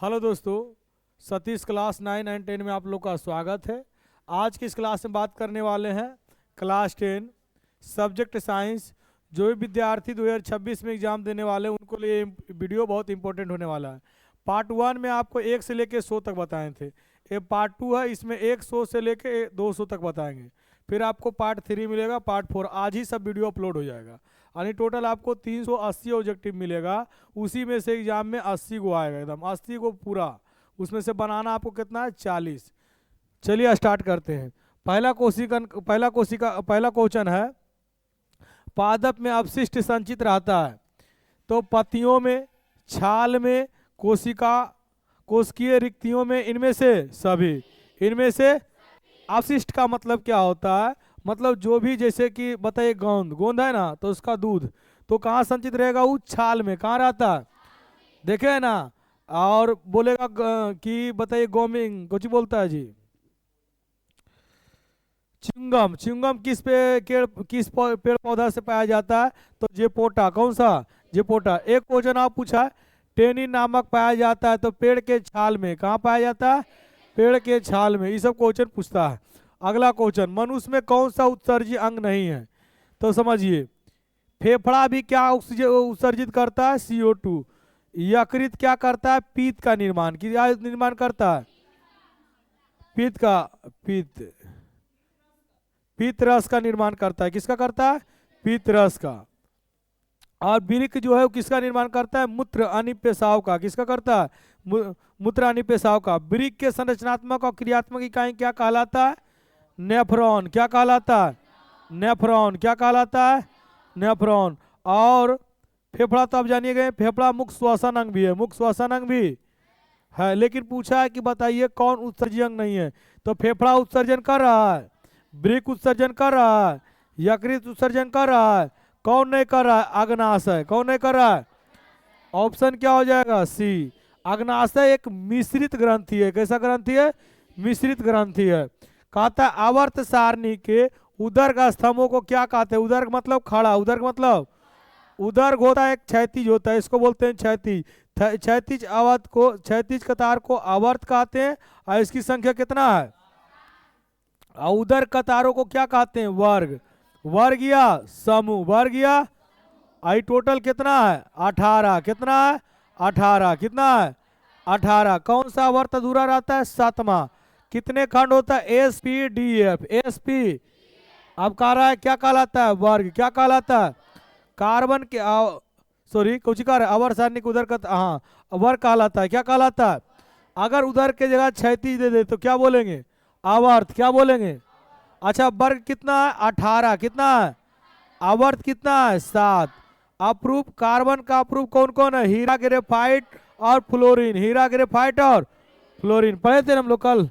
Hello दोस्तों, Satish class 9 and 10 में आप लोग का स्वागत है। आज की इस क्लास में बात करने वाले हैं क्लास 10 सब्जेक्ट साइंस। जो भी विद्यार्थी 2026 में एग्जाम देने वाले हैं उनको लिए वीडियो बहुत इंपॉर्टेंट होने वाला है। पार्ट 1 में आपको 1 से लेकर 100 तक बताए थे। ये पार्ट 2 है, इसमें 100 से लेकर 200 तक बताएंगे। फिर आपको पार्ट 3 मिलेगा, पार्ट 4 आज ही सब वीडियो अपलोड हो जाएगा। यानी टोटल आपको 380 ऑब्जेक्टिव मिलेगा। उसी में से एग्जाम में 80 को आएगा, एकदम 80 को पूरा। उसमें से बनाना आपको कितना है, 40। चलिए स्टार्ट करते हैं। पहला क्वेश्चन है, पादप में अपशिष्ट संचित रहता है तो पत्तियों में, छाल में, कोशिकीय रिक्तियों में, इनमें से सभी। इनमें से अपशिष्ट का मतलब क्या होता है? मतलब जो भी, जैसे कि बताइए गोंद है ना, तो उसका दूध तो कहाँ संचित रहेगा? वो छाल में। कहाँ रहता है? देखे है ना। और बोलेगा कि बताइए गोमिंग कुछ बोलता है जी। च्युइंगम। च्युइंगम किस पेड़ पौधा से पाया जाता है? तो जेपोटा। कौन सा? जेपोटा। एक क्वेश्चन आप पूछा है, टेनिन नामक पाया जाता है तो पेड़ के छाल में। कहाँ पाया जाता है? पेड़ के छाल में। ये सब क्वेश्चन पूछता है। अगला क्वेश्चन, मनुष्य में कौन सा उत्सर्जी अंग नहीं है? तो समझिए, फेफड़ा भी क्या उत्सर्जित करता है? CO2। यकृत क्या करता है? पीत का निर्माण। क्या निर्माण करता है? पीत का पीत पीत रस का निर्माण करता है। किसका करता है? पीत रस का। और वृक्क जो है वो किसका निर्माण करता है? मूत्र यानी पेशाब का। किसका करता है? मूत्र यानी पेशाब का। वृक्क के संरचनात्मक और क्रियात्मक इकाई क्या कहलाता है? नेफ्रॉन। क्या कहलाता है? नेफ्रॉन। क्या कहलाता है? नेफ्रॉन। और फेफड़ा तो आप जानिए गए, फेफड़ा मुख्य श्वसन अंग भी है। मुख्य श्वसन अंग भी है, लेकिन पूछा है कि बताइए कौन उत्सर्जी अंग नहीं है? तो फेफड़ा उत्सर्जन कर रहा है, वृक्क उत्सर्जन कर रहा है, यकृत उत्सर्जन कर रहा है। कौन नहीं कर रहा है? अग्नाशय। कौन नहीं कर रहा है? ऑप्शन क्या हो जाएगा? सी। अग्नाशय एक मिश्रित ग्रंथि है। कैसा ग्रंथि है? मिश्रित ग्रंथि है। कहता है आवर्त सारणी के उदर्ग स्तंभों को क्या कहते हैं? उदर्ग मतलब खड़ा, उदर्ग मतलब उदर्ग होता है एक क्षैतिज होता है, इसको बोलते हैं क्षैतिज। क्षैतिज कतार को आवर्त कहते हैं। और इसकी संख्या कितना है? और उदर्ग कतारों को क्या कहते हैं? वर्ग। वर्ग या समूह। वर्ग या आई टोटल कितना है? 18। कितना है? 18। कितना है? 18। कौन सा वर्त अधूरा रहता है? 7वां। कितने खंड होता है? SPDF। SP अब कह रहा है क्या कहलाता है? वर्ग। क्या कहलाता है? कार्बन के सॉरी कुछ कह रहा है, अवर सारणी उदर का, हाँ वर्ग कहलाता है। क्या कहलाता है? अगर उधर के जगह क्षैतिज दे दे तो क्या बोलेंगे? आवर्त। क्या बोलेंगे? अच्छा, वर्ग कितना है? 18। कितना है? आवर्त कितना है? 7। अप्रूव कार्बन का अप्रूव कौन कौन है? हीरा, ग्रेफाइट और फ्लोरीन। हीरा, ग्रेफाइट और फ्लोरीन पढ़े थे हम लोग कल।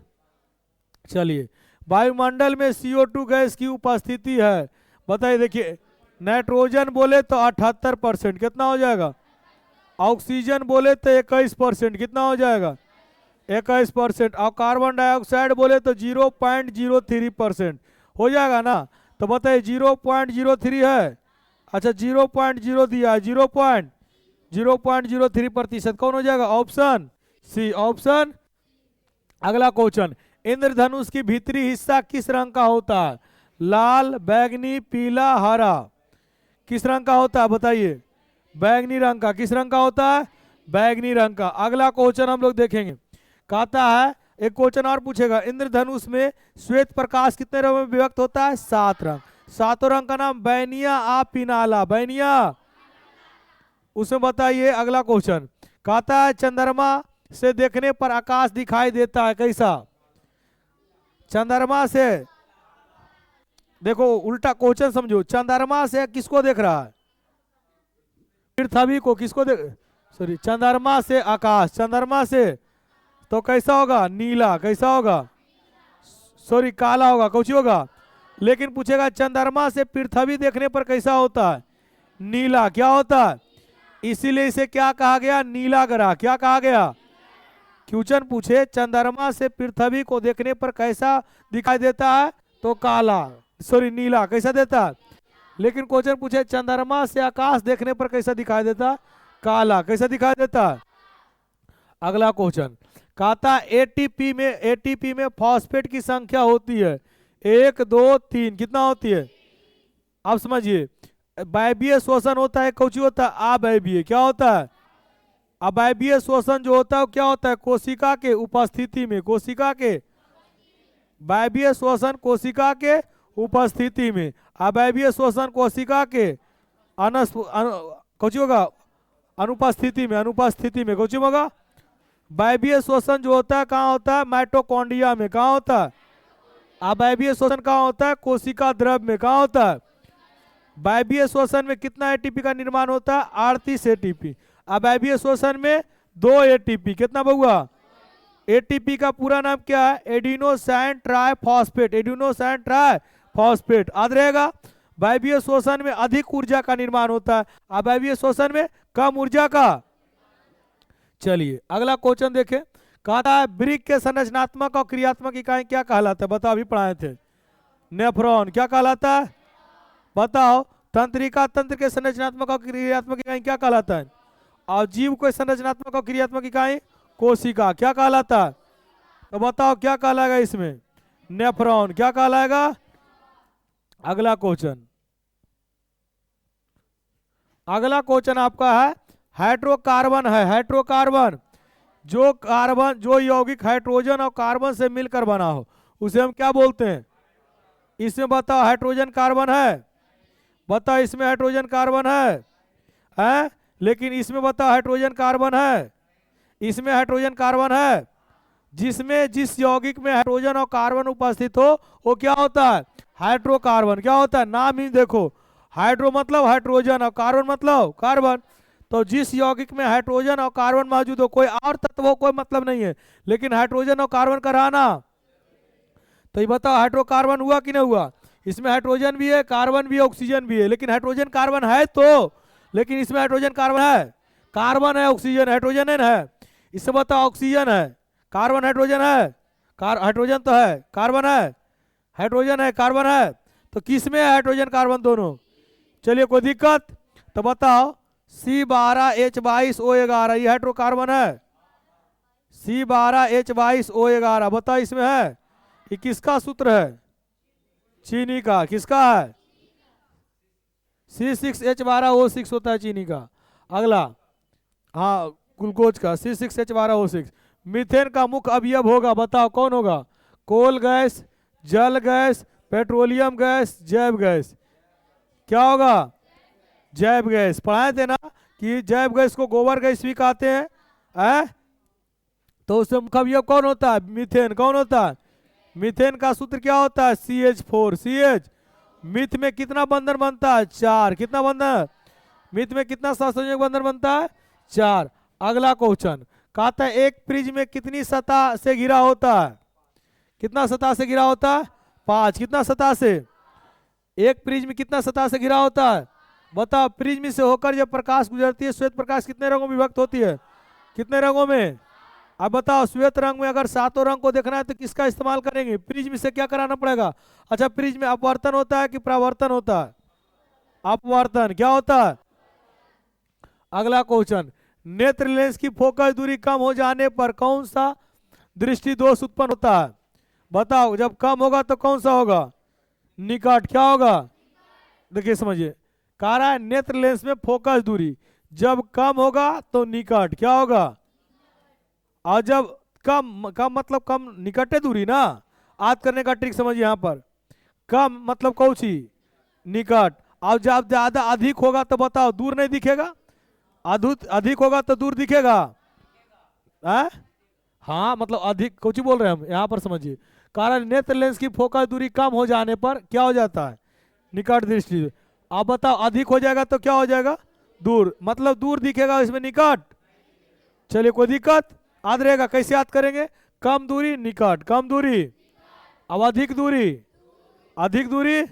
चलिए, वायुमंडल में CO2 गैस की उपस्थिति है। बताइए, देखिए नाइट्रोजन बोले तो 78%। कितना हो जाएगा? ऑक्सीजन बोले तो 21%। कितना हो जाएगा? 21%। और कार्बन डाइऑक्साइड बोले तो 0.03% हो जाएगा ना। तो बताइए 0.03 है। अच्छा 0.0 दिया है, 0.03%। कौन हो जाएगा? Option C. ऑप्शन। अगला क्वेश्चन, इंद्रधनुष की भीतरी हिस्सा किस रंग का होता है? लाल, बैगनी, पीला, हरा। किस रंग का होता है? बताइए। बैगनी रंग का। किस रंग का होता है? बैगनी रंग का। अगला क्वेश्चन हम लोग देखेंगे। कहता है, एक क्वेश्चन और पूछेगा, इंद्रधनुष में श्वेत प्रकाश कितने रंग में विभक्त होता है? 7 रंग। 7 रंग का नाम बैनिया आ पिनाला। बैनिया। उसमें बताइए। अगला क्वेश्चन कहता है, चंद्रमा से देखने पर आकाश दिखाई देता है कैसा? चंद्रमा से देखो, उल्टा क्वेश्चन समझो। चंद्रमा से किसको देख रहा है? पृथ्वी को। किसको देख, सॉरी, चंद्रमा से आकाश। चंद्रमा से तो कैसा होगा? नीला। कैसा होगा? सॉरी, काला होगा। कुछ होगा। लेकिन पूछेगा चंद्रमा से पृथ्वी देखने पर कैसा होता है? नीला। क्या होता है? इसीलिए इसे क्या कहा गया? नीला ग्रह। क्या कहा गया? क्वेश्चन पूछे चंद्रमा से पृथ्वी को देखने पर कैसा दिखाई देता है? तो काला, सॉरी नीला। कैसा देता है? लेकिन क्वेश्चन पूछे चंद्रमा से आकाश देखने पर कैसा दिखाई देता? काला। कैसा दिखाई देता? अगला क्वेश्चन कहता एटीपी में फॉस्फेट की संख्या होती है 1 2 3, कितना होती है? अब समझिए, वायवीय श्वसन होता है, कौची होता है? अवायवीय। क्या होता है? अवायवीय श्वसन जो होता है क्या होता है? कोशिका के उपस्थिति में, कोशिका के वायवीय श्वसन कोशिका के उपस्थिति में, अवायवीय श्वसन कोशिका के कौची होगा? अनुपस्थिति में, अनुपस्थिति में कौची होगा? वायवीय श्वसन जो होता है कहाँ होता है? माइटोकॉन्ड्रिया में। कहाँ होता है? अवायवीय श्वसन कहाँ होता है? कोशिका द्रव में। कहाँ होता है? वायवीय श्वसन में कितना एटीपी का निर्माण होता है? 38 एटीपी। अवायवीय श्वसन में 2 एटीपी। कितना बहुआ? एटीपी का पूरा नाम क्या है? Adenosine triphosphate. एडिनोसाइन ट्राइफॉस्फेट याद रहेगा। वायवीय श्वसन में अधिक ऊर्जा का निर्माण होता है, अवायवीय श्वसन में कम ऊर्जा का। चलिए अगला क्वेश्चन देखें। कहता है वृक्क के संरचनात्मक और क्रियात्मक इकाई क्या कहलाता है? बताओ, अभी पढ़ाए थे। नेफ्रॉन। क्या कहलाता है? बताओ। तंत्रिका तंत्र के संरचनात्मक और क्रियात्मक इकाई क्या कहलाता है? और जीव को संरचनात्मक और क्रियात्मक इकाई कोशिका। क्या कहलाता है? तो बताओ क्या कहलाएगा इसमें? नेफ्रॉन। क्या कहलाएगा? अगला क्वेश्चन, अगला क्वेश्चन आपका है हाइड्रोकार्बन है। हाइड्रोकार्बन जो यौगिक हाइड्रोजन और कार्बन से मिलकर बना हो उसे हम क्या बोलते हैं? इसमें बताओ हाइड्रोजन कार्बन है? बताओ इसमें हाइड्रोजन कार्बन है? लेकिन इसमें बताओ हाइड्रोजन कार्बन है? इसमें हाइड्रोजन कार्बन है। जिस यौगिक में हाइड्रोजन और कार्बन उपस्थित हो वो क्या होता है? हाइड्रोकार्बन। क्या होता है? नाम ही देखो, हाइड्रो मतलब हाइड्रोजन और कार्बन मतलब कार्बन। तो जिस यौगिक में हाइड्रोजन और कार्बन मौजूद हो, कोई और तत्व हो कोई मतलब नहीं है, लेकिन हाइड्रोजन और कार्बन का रहना। तो ये बताओ हाइड्रोकार्बन हुआ कि नहीं हुआ? इसमें हाइड्रोजन भी है, कार्बन भी है, ऑक्सीजन भी है, लेकिन हाइड्रोजन कार्बन है तो, लेकिन इसमें हाइड्रोजन कार्बन है, कार्बन है, ऑक्सीजन हाइड्रोजन है। इससे बताओ ऑक्सीजन है, कार्बन हाइड्रोजन है, हाइड्रोजन तो है, कार्बन है, हाइड्रोजन है, कार्बन है, तो किस में है हाइड्रोजन कार्बन दोनों? चलिए कोई दिक्कत? तो बताओ C12H22O11 ये हाइड्रोकार्बन है। C12H22O11 बताओ इसमें है। ये किसका सूत्र है? चीनी का। किसका है? C6H12O6 होता है चीनी का। अगला हाँ ग्लूकोज का C6H12O6। मीथेन का मुख्य अवयव होगा, बताओ कौन होगा? कोल गैस, जल गैस, पेट्रोलियम गैस, जैव गैस। क्या होगा? जैव गैस। पढ़ाए थे ना कि जैव गैस को गोबर गैस भी कहते हैं। तो उससे मुख्य अवयव कौन होता है? मीथेन। कौन होता है? मीथेन का सूत्र क्या होता है? CH4। CH। मिथ में कितना बंधन बनता है? 4। कितना बंधन? मिथ में कितना सहसंयोजक बंधन बनता है? 4। अगला क्वेश्चन कहता है एक प्रिज्म में कितनी सतह से घिरा होता है? कितना सतह से घिरा होता है? 5। कितना सतह से? एक प्रिज्म कितना सतह से घिरा होता है? बताओ। प्रिज्म से होकर जब प्रकाश गुजरती है, श्वेत प्रकाश कितने रंगों में विभक्त होती है? कितने रंगों में? अब बताओ श्वेत रंग में अगर 7 रंग को देखना है तो किसका इस्तेमाल करेंगे? प्रिज्म से क्या कराना पड़ेगा? अच्छा प्रिज्म में अपवर्तन होता है कि परावर्तन होता है? अपवर्तन। क्या होता है? अगला क्वेश्चन नेत्र लेंस की फोकस दूरी कम हो जाने पर कौन सा दृष्टि दोष उत्पन्न होता है? बताओ। जब कम होगा तो कौन सा होगा? निकट। क्या होगा? देखिए समझिए, कह रहा है नेत्र लेंस में फोकस दूरी जब कम होगा तो निकट। क्या होगा? और जब कम मतलब कम निकटे दूरी ना, याद करने का ट्रिक समझिए यहाँ पर। कम मतलब कौन सी? निकट। और जब ज्यादा अधिक होगा तो बताओ दूर नहीं दिखेगा? अधिक होगा तो दूर दिखेगा। हाँ मतलब अधिक कुछ बोल रहे हैं हम यहाँ पर समझिए। कारण नेत्र लेंस की फोकस दूरी कम हो जाने पर क्या हो जाता है? निकट दृष्टि। अब बताओ अधिक हो जाएगा तो क्या हो जाएगा? दूर। मतलब दूर दिखेगा, इसमें निकट। चलिए कोई दिक्कत? याद रहेगा। कैसे याद करेंगे? कम दूरी निकट, कम दूरी। अब अधिक दूरी, अधिक दूरी।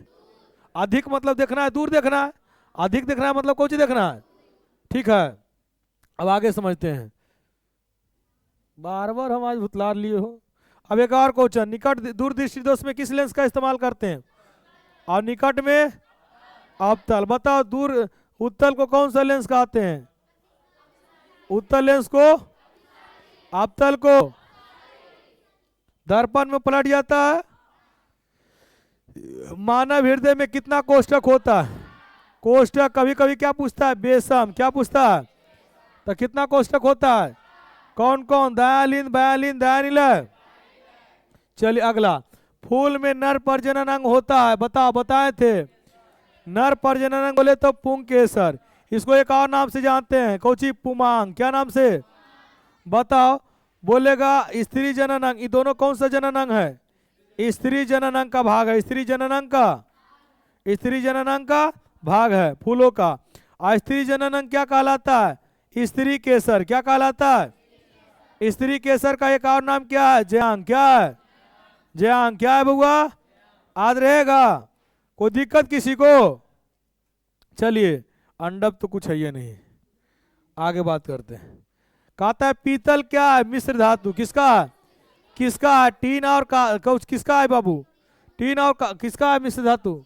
अधिक मतलब देखना है, दूर देखना है। अधिक देखना है मतलब कौन सी देखना है? ठीक है, अब आगे समझते हैं। बार बार हम आज भुतला लिए हो। अब एक और क्वेश्चन निकट दूर दृष्टि दोष में किस लेंस का इस्तेमाल करते हैं? और निकट में अवतल। बताओ दूर उत्तल को कौन सा लेंस कहते हैं? उत्तल लेंस को अवतल को दर्पण में पलट जाता है। मानव हृदय में कितना कोष्ठक होता है? कोष्ठक कभी कभी क्या पूछता है? बेसम क्या पूछता है? तो कितना कोष्ठक होता है? कौन कौन? दयालीन, बयालीन, दयानील। चलिए अगला, फूल में नर प्रजनन अंग होता है, बताओ, बताए थे। नर प्रजनन अंग बोले तो पुंकेसर। इसको एक और नाम से जानते हैं, कोची? पुमांग। क्या नाम से? बताओ। बोलेगा स्त्री जनन अंग। ये दोनों कौन सा जनन अंग है? स्त्री जनन अंग का भाग है। स्त्री जनन अंग का, स्त्री जनन अंग का भाग है फूलों का। और स्त्री जनन अंग क्या कहलाता है? स्त्री केसर। क्या कहलाता है? स्त्री केसर का एक और नाम क्या है? ज्यांग। क्या है? ज्यांग। क्या है बउआ? याद रहेगा? कोई दिक्कत किसी को? चलिए अंडप तो कुछ है ये नहीं, आगे बात करते हैं। कहता है पीतल क्या है? मिश्र धातु। किसका है? किसका है? टीन और किसका है बाबू? टीन और किसका है मिश्र धातु?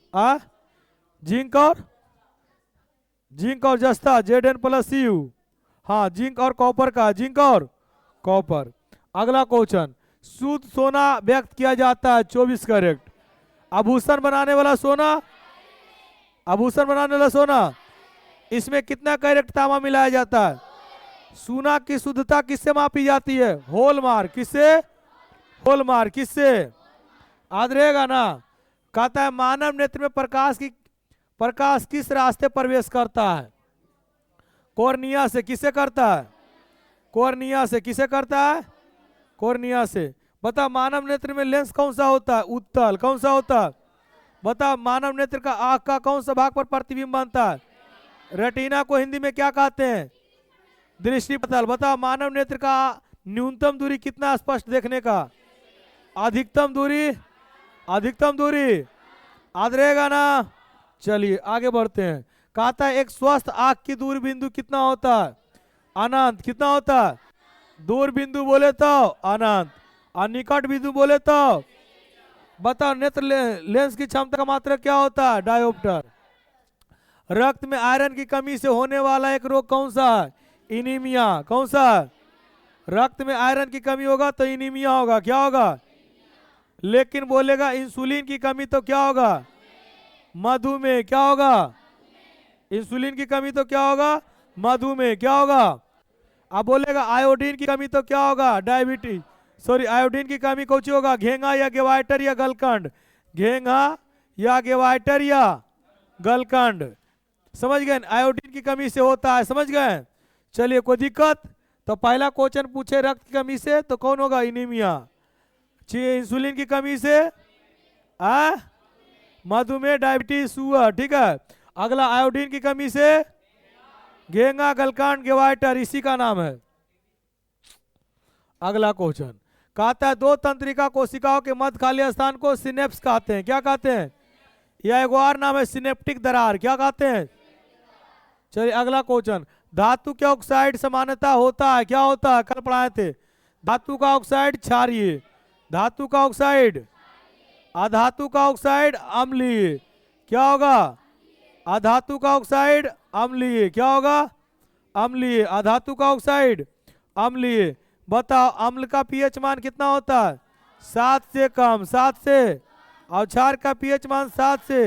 जिंक और जस्ता, Zn+Cu। हाँ, जिंक और कॉपर का, जिंक और कॉपर। अगला क्वेश्चन, शुद्ध सोना व्यक्त किया जाता है 24 कैरेट। आभूषण बनाने वाला सोना, आभूषण बनाने वाला सोना, इसमें कितना कैरेट तांबा मिलाया जाता है? सोना की शुद्धता किससे मापी जाती है? हॉलमार्क। किससे? हॉलमार्क। किससे? याद रहेगा ना? कहता है मानव नेत्र में प्रकाश किस रास्ते प्रवेश करता है? कॉर्निया से। किसे करता है? कॉर्निया से। किसे करता है? कॉर्निया से। बता मानव नेत्र में लेंस कौन सा होता है? उत्तल। कौन सा होता है? बता मानव नेत्र का आंख का कौन सा भाग पर प्रतिबिंब बनता है? रेटिना को हिंदी में क्या कहते हैं? दृष्टिपटल। बता मानव नेत्र का न्यूनतम दूरी कितना स्पष्ट देखने का? अधिकतम दूरी, अधिकतम दूरी। याद रहेगा ना? चलिए आगे बढ़ते हैं। कहता है एक स्वस्थ आंख की दूर बिंदु कितना होता है? अनंत। कितना होता है? दूर बिंदु बोले तो अनंत, और निकट बिंदु बोले तो बताओ। नेत्र लेंस की क्षमता का मात्रक क्या होता है? डायोप्टर। रक्त में आयरन की कमी से होने वाला एक रोग कौन सा है? इनीमिया। कौन सा? रक्त में आयरन की कमी होगा तो इनीमिया होगा। क्या होगा? लेकिन बोलेगा इंसुलिन की कमी तो क्या होगा? मधुमेह। क्या होगा? इंसुलिन की कमी तो क्या होगा? मधुमेह। क्या होगा? अब बोलेगा आयोडीन की कमी तो क्या होगा? डायबिटीज। सॉरी, आयोडीन की कमी कौन सी होगा? घेंगा या गेवाइटर या गलकंड? घेंगा या गेवाइटर या गलकंड। समझ गए? आयोडीन की कमी से होता है। समझ गए? चलिए कोई दिक्कत? तो पहला क्वेश्चन पूछे रक्त की कमी से तो कौन होगा? इनीमिया। इंसुलिन की कमी से मधुमेह, डायबिटीज, शुगर। ठीक है। अगला आयोडीन की कमी से घेंगा, गलकांड, गेवाइटर, इसी का नाम है। अगला क्वेश्चन कहता है दो तंत्रिका कोशिकाओं के मध्य खाली स्थान को सिनेप्स कहते हैं। क्या कहते हैं? यह एक और नाम है सिनेप्टिक दरार। क्या कहते हैं? चलिए अगला क्वेश्चन, धातु के ऑक्साइड समानता होता है। क्या होता है? कल पढ़ाए थे। धातु का ऑक्साइड क्षारीय, धातु का ऑक्साइड, अधातु का ऑक्साइड अम्लीय। क्या होगा? अधातु का ऑक्साइड अम्लीय। क्या होगा? अम्लीय। अधातु का ऑक्साइड अम्लीय। बताओ अम्ल का पीएच मान कितना होता है? 7 से कम। 7 से। और क्षार का पीएच मान 7 से।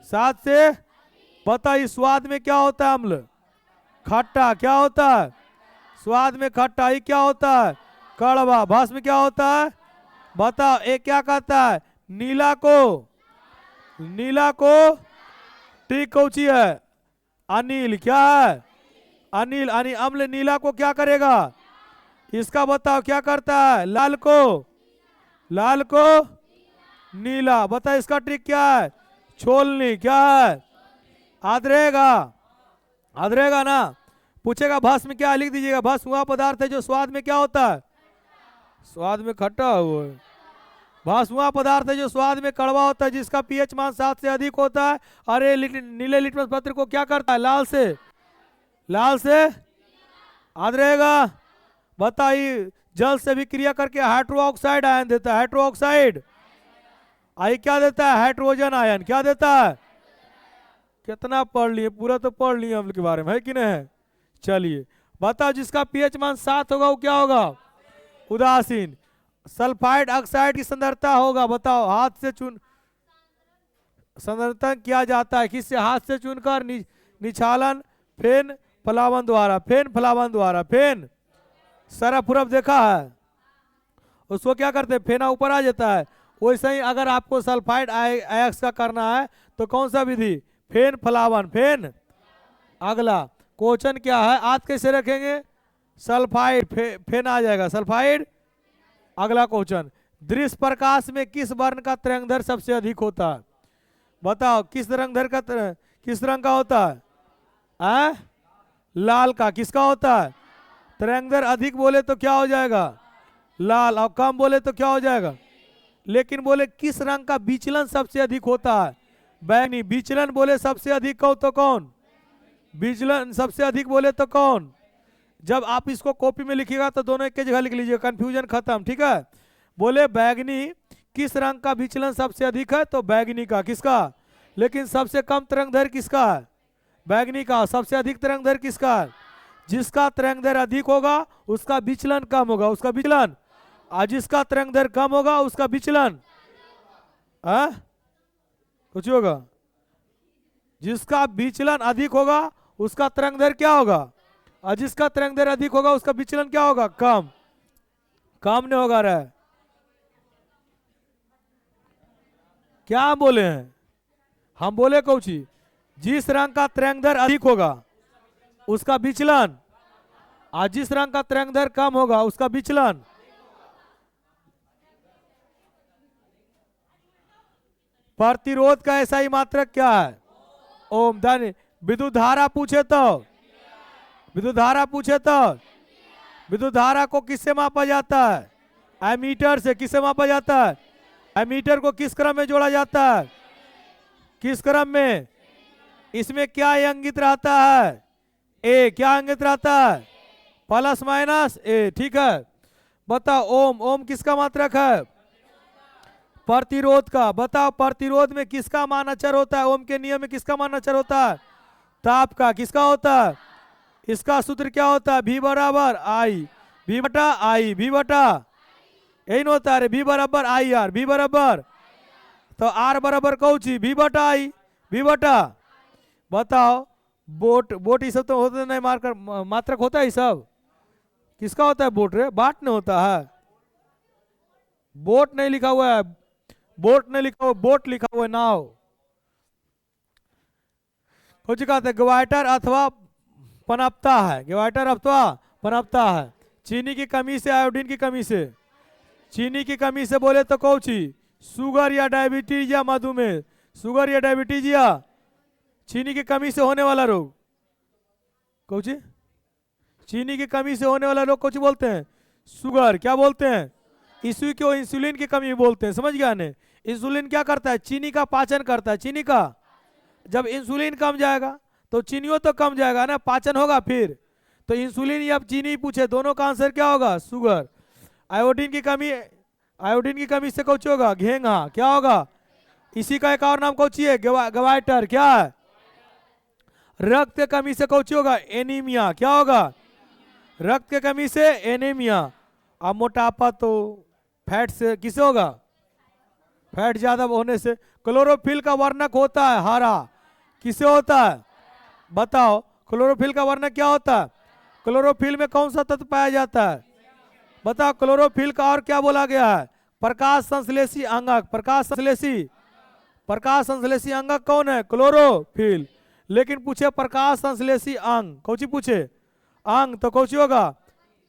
7 से। बताइए स्वाद में क्या होता है? अम्ल खट्टा। क्या होता है? स्वाद में खट्टा। ये क्या होता है? कड़वा। भास में क्या होता है? बताओ एक क्या कहता है? नीला को, नीला को ठीक कौची है? अनिल। क्या है? अनिल। अम्ल नीला को क्या करेगा? इसका बताओ क्या करता है? लाल को, लाल को नीला। बता इसका ट्रिक क्या है? छोलनी। क्या है? याद रहेगा? याद रहेगा ना? पूछेगा भस्म क्या? लिख दीजिएगा भस्म वह पदार्थ है जो स्वाद में क्या होता है? स्वाद में खट्टा हुआ है। भस्म वह पदार्थ है जो स्वाद में कड़वा होता है, जिसका पीएच मान 7 से अधिक होता है। अरे नीले लिटमस पत्र को क्या करता है? लाल से, लाल से। याद रहेगा? बताइए जल से भी क्रिया करके हाइड्रो ऑक्साइड आयन देता है। हाइड्रो ऑक्साइड आई क्या देता है? Hydrogen ion. क्या देता है? कितना पढ़ लिए? पूरा तो पढ़ लिए अम्ल के बारे में, है कि नहीं? चलिए बताओ जिसका पीएच मान 7 होगा वो क्या होगा? उदासीन। सल्फाइड ऑक्साइड की सांद्रता होगा, बताओ, हाथ से चुन सांद्रता किया जाता है किससे? हाथ से चुनकर निछालन फेन फलावन द्वारा, फेन फलावन द्वारा। फेन सरफुरफ देखा है, उसको क्या करते हैं, फेना ऊपर आ जाता है। वैसे ही अगर आपको सल्फाइड आयक्स का करना है तो कौन सा विधि? फेन फलावन, फेन। अगला क्वेश्चन क्या है, आज कैसे रखेंगे? सल्फाइड फेन आ जाएगा, सल्फाइड। अगला क्वेश्चन, दृश्य प्रकाश में किस वर्ण का तरंगदैर्घ्य सबसे अधिक होता है? बताओ, किस किस रंग का होता है? लाल का। किसका होता है? तरंगदैर्घ्य अधिक बोले तो क्या हो जाएगा? लाल। और कम बोले तो क्या हो जाएगा? लेकिन बोले किस रंग का विचलन सबसे अधिक होता है? बैंगनी। विचलन बोले सबसे अधिक कहो तो कौन? विचलन सबसे अधिक बोले तो कौन? जब आप इसको कॉपी में लिखिएगा तो दोनों एक के जगह लिख लीजिए, कंफ्यूजन खत्म, ठीक है। बोले बैंगनी किस रंग का विचलन सबसे अधिक है? तो बैंगनी का। किसका? लेकिन सबसे कम तरंगदैर्घ्य किसका है? बैंगनी का। सबसे अधिक तरंगदैर्घ्य किसका है? जिसका तरंगदैर्घ्य अधिक होगा उसका विचलन कम होगा, उसका विचलन। और जिसका तरंगदैर्घ्य कम होगा उसका विचलन कुछ होगा। जिसका विचलन अधिक होगा उसका तरंगदैर्घ्य क्या होगा? और जिसका तरंगदैर्घ्य अधिक होगा उसका विचलन क्या होगा? कम। कम नहीं होगा रे, क्या हम बोले हैं? हम बोले कौची? जिस रंग का तरंगदैर्घ्य अधिक होगा उसका विचलन, और जिस रंग का तरंगदैर्घ्य कम होगा उसका विचलन। प्रतिरोध का ऐसा ही मात्रक क्या है? ओम। धन्य। विद्युत धारा पूछे तो, विद्युत धारा पूछे तो, विद्युत धारा को किससे मापा जाता है? एमीटर से। किससे मापा जाता है? एमीटर को किस क्रम में जोड़ा जाता है? किस क्रम में? इसमें क्या अंकित रहता है? ए। क्या अंकित रहता है? प्लस माइनस ए, ठीक है। बताओ ओम। ओम किसका मात्रक है? प्रतिरोध का। बताओ प्रतिरोध में किसका मान अचर होता है? ओम के नियम में किसका मान अचर होता है? ताप का। किसका होता है? इसका सूत्र क्या होता है? V बराबर आई, V बटा आई, V बटा, यही न होता है? V बराबर आई आर, V बराबर, तो R बराबर कौची? V बटा आई, V बटा। बताओ बोट, बोट ये सब तो होते नहीं, मार्कर मात्रक होता है ये सब। किसका होता है बोट रे? बाट नहीं होता है, बोट नहीं लिखा हुआ है, बोट नहीं लिखा हुआ, बोट लिखा हुआ है, नाव। कुछ कहते हैं ग्वाइटर अथवा पनपता है, ग्वाइटर अथवा पनपता है। चीनी की कमी से, आयोडीन की कमी से। चीनी की कमी से बोले तो कौची? शुगर या डायबिटीज या मधुमेह। शुगर या डायबिटीज या चीनी की कमी से होने वाला रोग कौची? चीनी की कमी से होने वाला रोग कौची बोलते हैं? शुगर। क्या बोलते हैं? इसी को इंसुलिन की कमी बोलते हैं, समझ गया ने? इंसुलिन क्या करता है? चीनी का पाचन करता है, चीनी का। जब इंसुलिन कम जाएगा तो चीनियों तो कम जाएगा ना, पाचन होगा फिर। तो इंसुलिन या चीनी पूछे, दोनों का आंसर क्या होगा? शुगर। आयोडीन की कमी, आयोडीन की कमी से कौची होगा? घेंगा। क्या होगा? इसी का एक और नाम कौची है? ग्वाइटर। क्या है? रक्त के कमी से कौची होगा? एनीमिया। क्या होगा? रक्त के कमी से एनीमिया। अब मोटापा तो फैट से, किसे होगा? फैट ज्यादा होने से। क्लोरोफिल का वर्णक होता है हरा, किसे होता है? बताओ क्लोरोफिल का वर्णक क्या होता है? क्लोरोफिल में कौन सा तत्व पाया जाता है? बताओ क्लोरोफिल का और क्या बोला गया है? प्रकाश संश्लेषी अंगक। प्रकाश संश्लेषी, प्रकाश संश्लेषी अंगक कौन है? क्लोरोफिल। लेकिन पूछे प्रकाश संश्लेषी अंग, कौची पूछे? अंग, तो कौची होगा?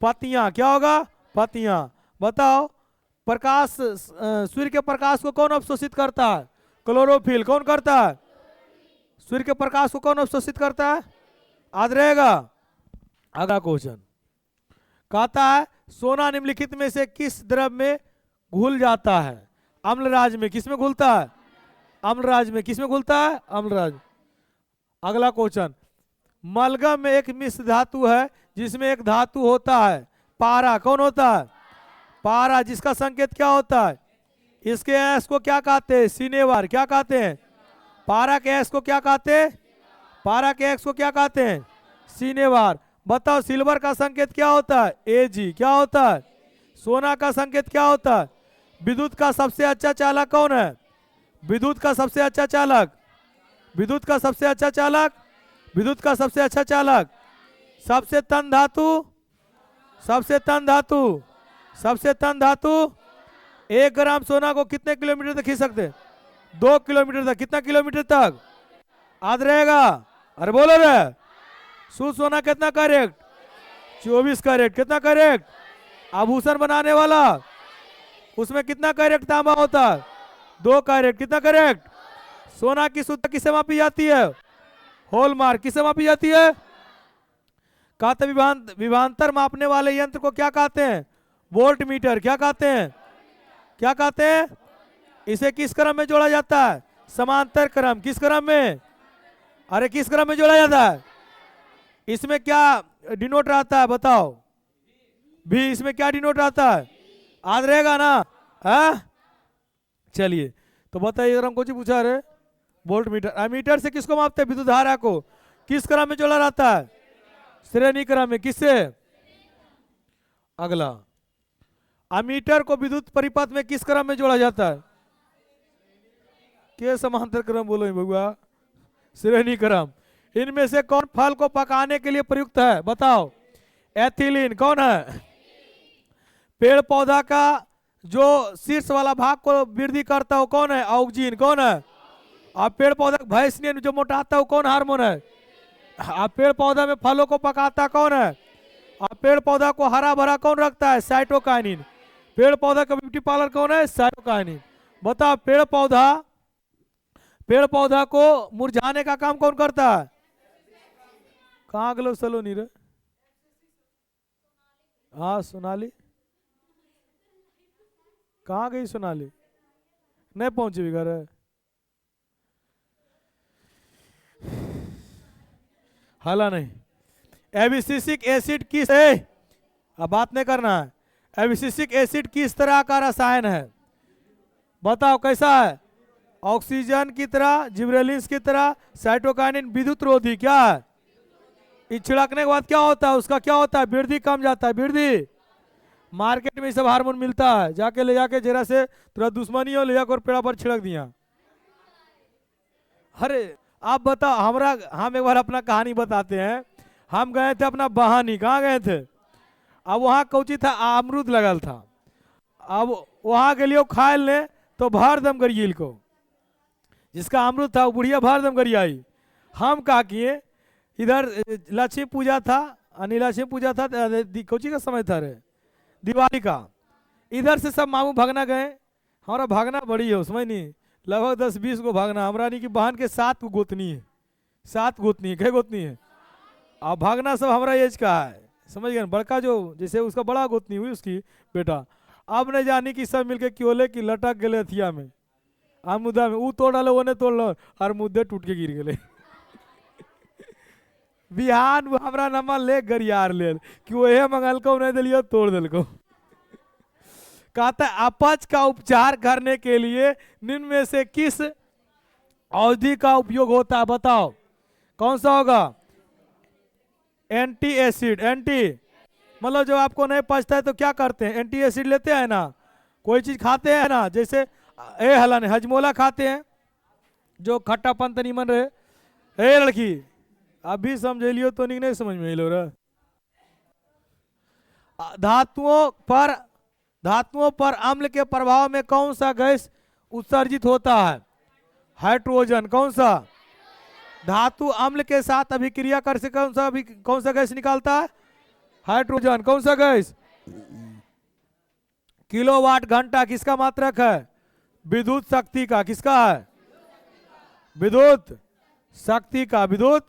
पत्तियां। क्या होगा? पत्तियां। बताओ प्रकाश, सूर्य के प्रकाश को कौन अवशोषित करता है? क्लोरोफिल। कौन करता है? सूर्य के प्रकाश को कौन अवशोषित करता है? याद रहेगा। अगला क्वेश्चन कहता है सोना निम्नलिखित में से किस द्रव में घुल जाता है? अम्लराज में। किस में घुलता है? अम्लराज में। किस में घुलता है? अम्लराज। अगला क्वेश्चन, मलगम में एक मिश्र धातु है जिसमें एक धातु होता है पारा। कौन होता है? पारा, जिसका संकेत क्या होता है? इसके एस को क्या कहते हैं? सिनेवार। क्या कहते हैं? पारा के एस को क्या कहते हैं? पारा के एक्स को क्या कहते हैं? सिनेवार। बताओ सिल्वर का संकेत क्या होता है? एजी। क्या होता है? सोना का संकेत क्या होता है? विद्युत का सबसे अच्छा चालक कौन है? विद्युत का सबसे अच्छा चालक, विद्युत का सबसे अच्छा चालक, विद्युत का सबसे अच्छा चालक, सबसे तन धातु, सबसे तन धातु, सबसे तन धातु। 1 ग्राम सोना को कितने किलोमीटर तक खींच सकते? 2 किलोमीटर तक। कितना किलोमीटर तक? याद रहेगा? अरे बोलो रे। शुद्ध सोना कितना करेक्ट? 24 करेक्ट। कितना करेक्ट? आभूषण बनाने वाला उसमें कितना करेक्ट तांबा होता है? 2 करेक्ट। कितना करेक्ट? सोना की शुद्धता किससे मापी जाती है? हॉलमार्क। किससे मापी जाती है? कहते विभवांतर मापने वाले यंत्र को क्या कहते हैं? Volt meter. क्या कहते हैं? क्या कहते हैं? इसे किस क्रम में जोड़ा जाता है? समांतर क्रम। किस क्रम में? अरे किस क्रम में जोड़ा जाता है? इसमें क्या डिनोट रहता है बताओ? भी। इसमें क्या डिनोट रहता है? याद रहेगा ना? चलिए तो बताइए हमको जी पूछा रहे वोल्ट मीटर। एमीटर से किसको मापते हैं? विद्युत धारा को। किस क्रम में जोड़ा रहता है? श्रेणी क्रम में। किससे? अगला, अमीटर को विद्युत परिपथ में किस क्रम में जोड़ा जाता है? के समांतर क्रम बोलो भगवा। श्रेणी क्रम। इनमें से कौन फल को पकाने के लिए प्रयुक्त है? बताओ। एथिलीन। कौन है? पेड़ पौधा का जो शीर्ष वाला भाग को वृद्धि करता है कौन है? ऑक्सीजन। कौन है? आप पेड़ पौधा भैंसनियन जो मोटाता है कौन हार्मोन है? आप पेड़ पौधा में फलों को पकाता कौन है? आप पेड़ पौधा को हरा भरा कौन रखता है? साइटोकाइनिन। पेड़ पौधा का ब्यूटी पार्लर कौन है? साइटोकाइनिन। बताओ पेड़ पौधा को मुरझाने का काम कौन करता है? कहाँ गलो सलोनी रे? हाँ सोनाली। कहाँ गई सोनाली? नहीं पहुंची भी घर है। हाला नहीं। एबिसिसिक एसिड किस है? अब बात नहीं करना है। एबिसिसिक एसिड किस तरह का रसायन है? बताओ कैसा है? ऑक्सीजन की तरह, जिब्रेलिन्स की तरह, साइटोकाइनिन, विद्युत रोधी। क्या है? इस छिड़कने के बाद क्या होता है? उसका क्या होता है? वृद्धि कम जाता है। वृद्धि। मार्केट में सब हार्मोन मिलता है, जाके ले जाके जरा से तुरा दुश्मनी हो ले जाकर पेड़ा पर छिड़क दिया। अरे आप बताओ हमरा, हम एक बार अपना कहानी बताते हैं। हम गए थे अपना बहानी। कहाँ गए थे? अब वहाँ कौची था? अमरूद लगल था। अब वहाँ के लिए खाए ले तो भर दम गरियल को, जिसका अमरूद था वो बुढ़िया भर दम गरियाई। हम क्या किए, इधर लक्ष्मी पूजा था, लक्ष्मी पूजा था, कौची का समय था रे? दिवाली का। इधर से सब मामू भागना गए। हमारा भागना बड़ी है उसमें नहीं, लगभग 10-20 को भागना। हमारा नहीं कि बहन के 7 को गोतनी है। 7 गोतनी है। क्या गोतनी है? अब भागना सब हमारा एज का है, समझ गए? बड़का जो जैसे उसका बड़ा गोतनी हुई उसकी बेटा। अब नहीं जानी कि सब मिलके क्योले की लटक गए थिया में, मुद्दा में। वो तोड़ डालो, वो नहीं तोड़ लो, और मुद्दे टूट के गिर गए। बिहान वो हमारा नंबर ले गरियार ले कि वह मंगल को नहीं दिलियो, तोड़ दिल को। कहता है अपच का उपचार करने के लिए निम्न में से किस औषधि का उपयोग होता है? बताओ कौन सा होगा? Anti acid. एंटी मतलब जब आपको नहीं पचता है तो क्या करते हैं? एंटी एसिड लेते हैं ना। कोई चीज खाते हैं ना, जैसे हलन हजमोला खाते हैं जो खट्टापन तो निमन रहे। लड़की अभी समझ लियो तो नहीं समझ में लो रहा। धातुओं पर अम्ल के प्रभाव में कौन सा गैस उत्सर्जित होता है? हाइड्रोजन। कौन सा? धातु अम्ल के साथ अभिक्रिया कर से कौन सा गैस निकालता है? हाइड्रोजन। कौन सा गैस? किलोवाट घंटा किसका मात्रक है? विद्युत शक्ति का। किसका है? विद्युत शक्ति का। विद्युत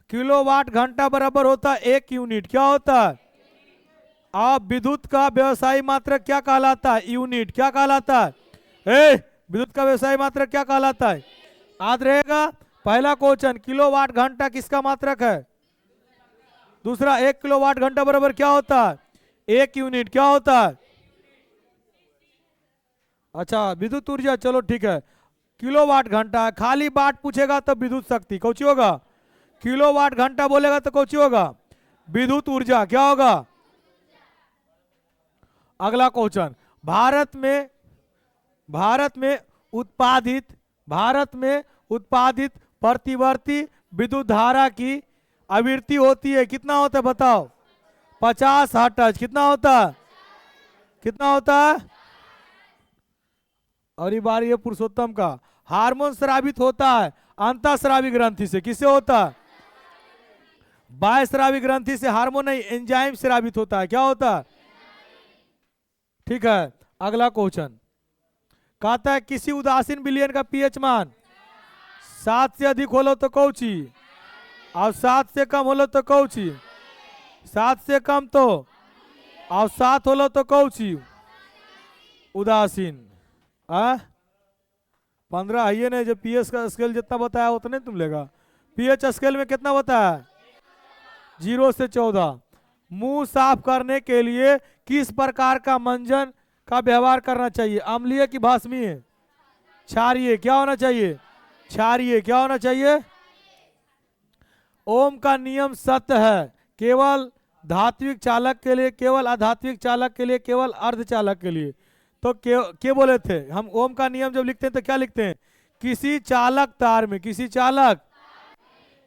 किलोवाट घंटा बराबर होता है 1 यूनिट। क्या होता है? आप विद्युत का व्यवसायी मात्रक क्या कहलाता है? यूनिट। क्या कहलाता है? विद्युत का व्यवसायी मात्रक क्या कहलाता है? याद रहेगा। पहला क्वेश्चन किलोवाट घंटा किसका मात्रक है? दूसरा 1 किलोवाट घंटा बराबर क्या होता है? 1 यूनिट। क्या होता है? अच्छा विद्युत ऊर्जा, चलो ठीक है। किलोवाट घंटा है, खाली वाट पूछेगा तो विद्युत शक्ति कौची होगा? किलोवाट घंटा बोलेगा तो कौची होगा? विद्युत ऊर्जा। क्या होगा? अगला क्वेश्चन, भारत में उत्पादित प्रतिवर्ती विद्युत धारा की आवृत्ति होती है, कितना होता है बताओ? 50 हर्ट्ज। कितना होता है? कितना होता है? और ये बार ये पुरुषोत्तम का। हार्मोन स्रावित होता है अंतःस्रावी ग्रंथि से, किससे होता है? बाह्यस्रावी ग्रंथि से। हार्मोन नहीं, एंजाइम स्रावित होता है। क्या होता है? ठीक है। अगला क्वेश्चन कहता है किसी उदासीन विलयन का पीएच मान 7 से अधिक होलो तो कौची, और 7 से कम होलो तो कौची? 7 से कम तो, और 7 होलो तो कौची? उदासीन। 15 है ये नहीं, जो पीएच का स्केल जितना बताया उतने तुम लेगा। पीएच स्केल में कितना बताया? 0 से 14। मुंह साफ करने के लिए किस प्रकार का मंजन का व्यवहार करना चाहिए? अम्लीय की भास्मीय? क्षारीय। क्या होना चाहिए? क्षारीय। क्या होना चाहिए? ओम का नियम सत्य है केवल धात्विक चालक के लिए, केवल अधात्विक चालक के लिए, केवल अर्धचालक के लिए। तो क्या बोले थे हम? ओम का नियम जब लिखते हैं तो क्या लिखते हैं? किसी चालक तार में, किसी चालक,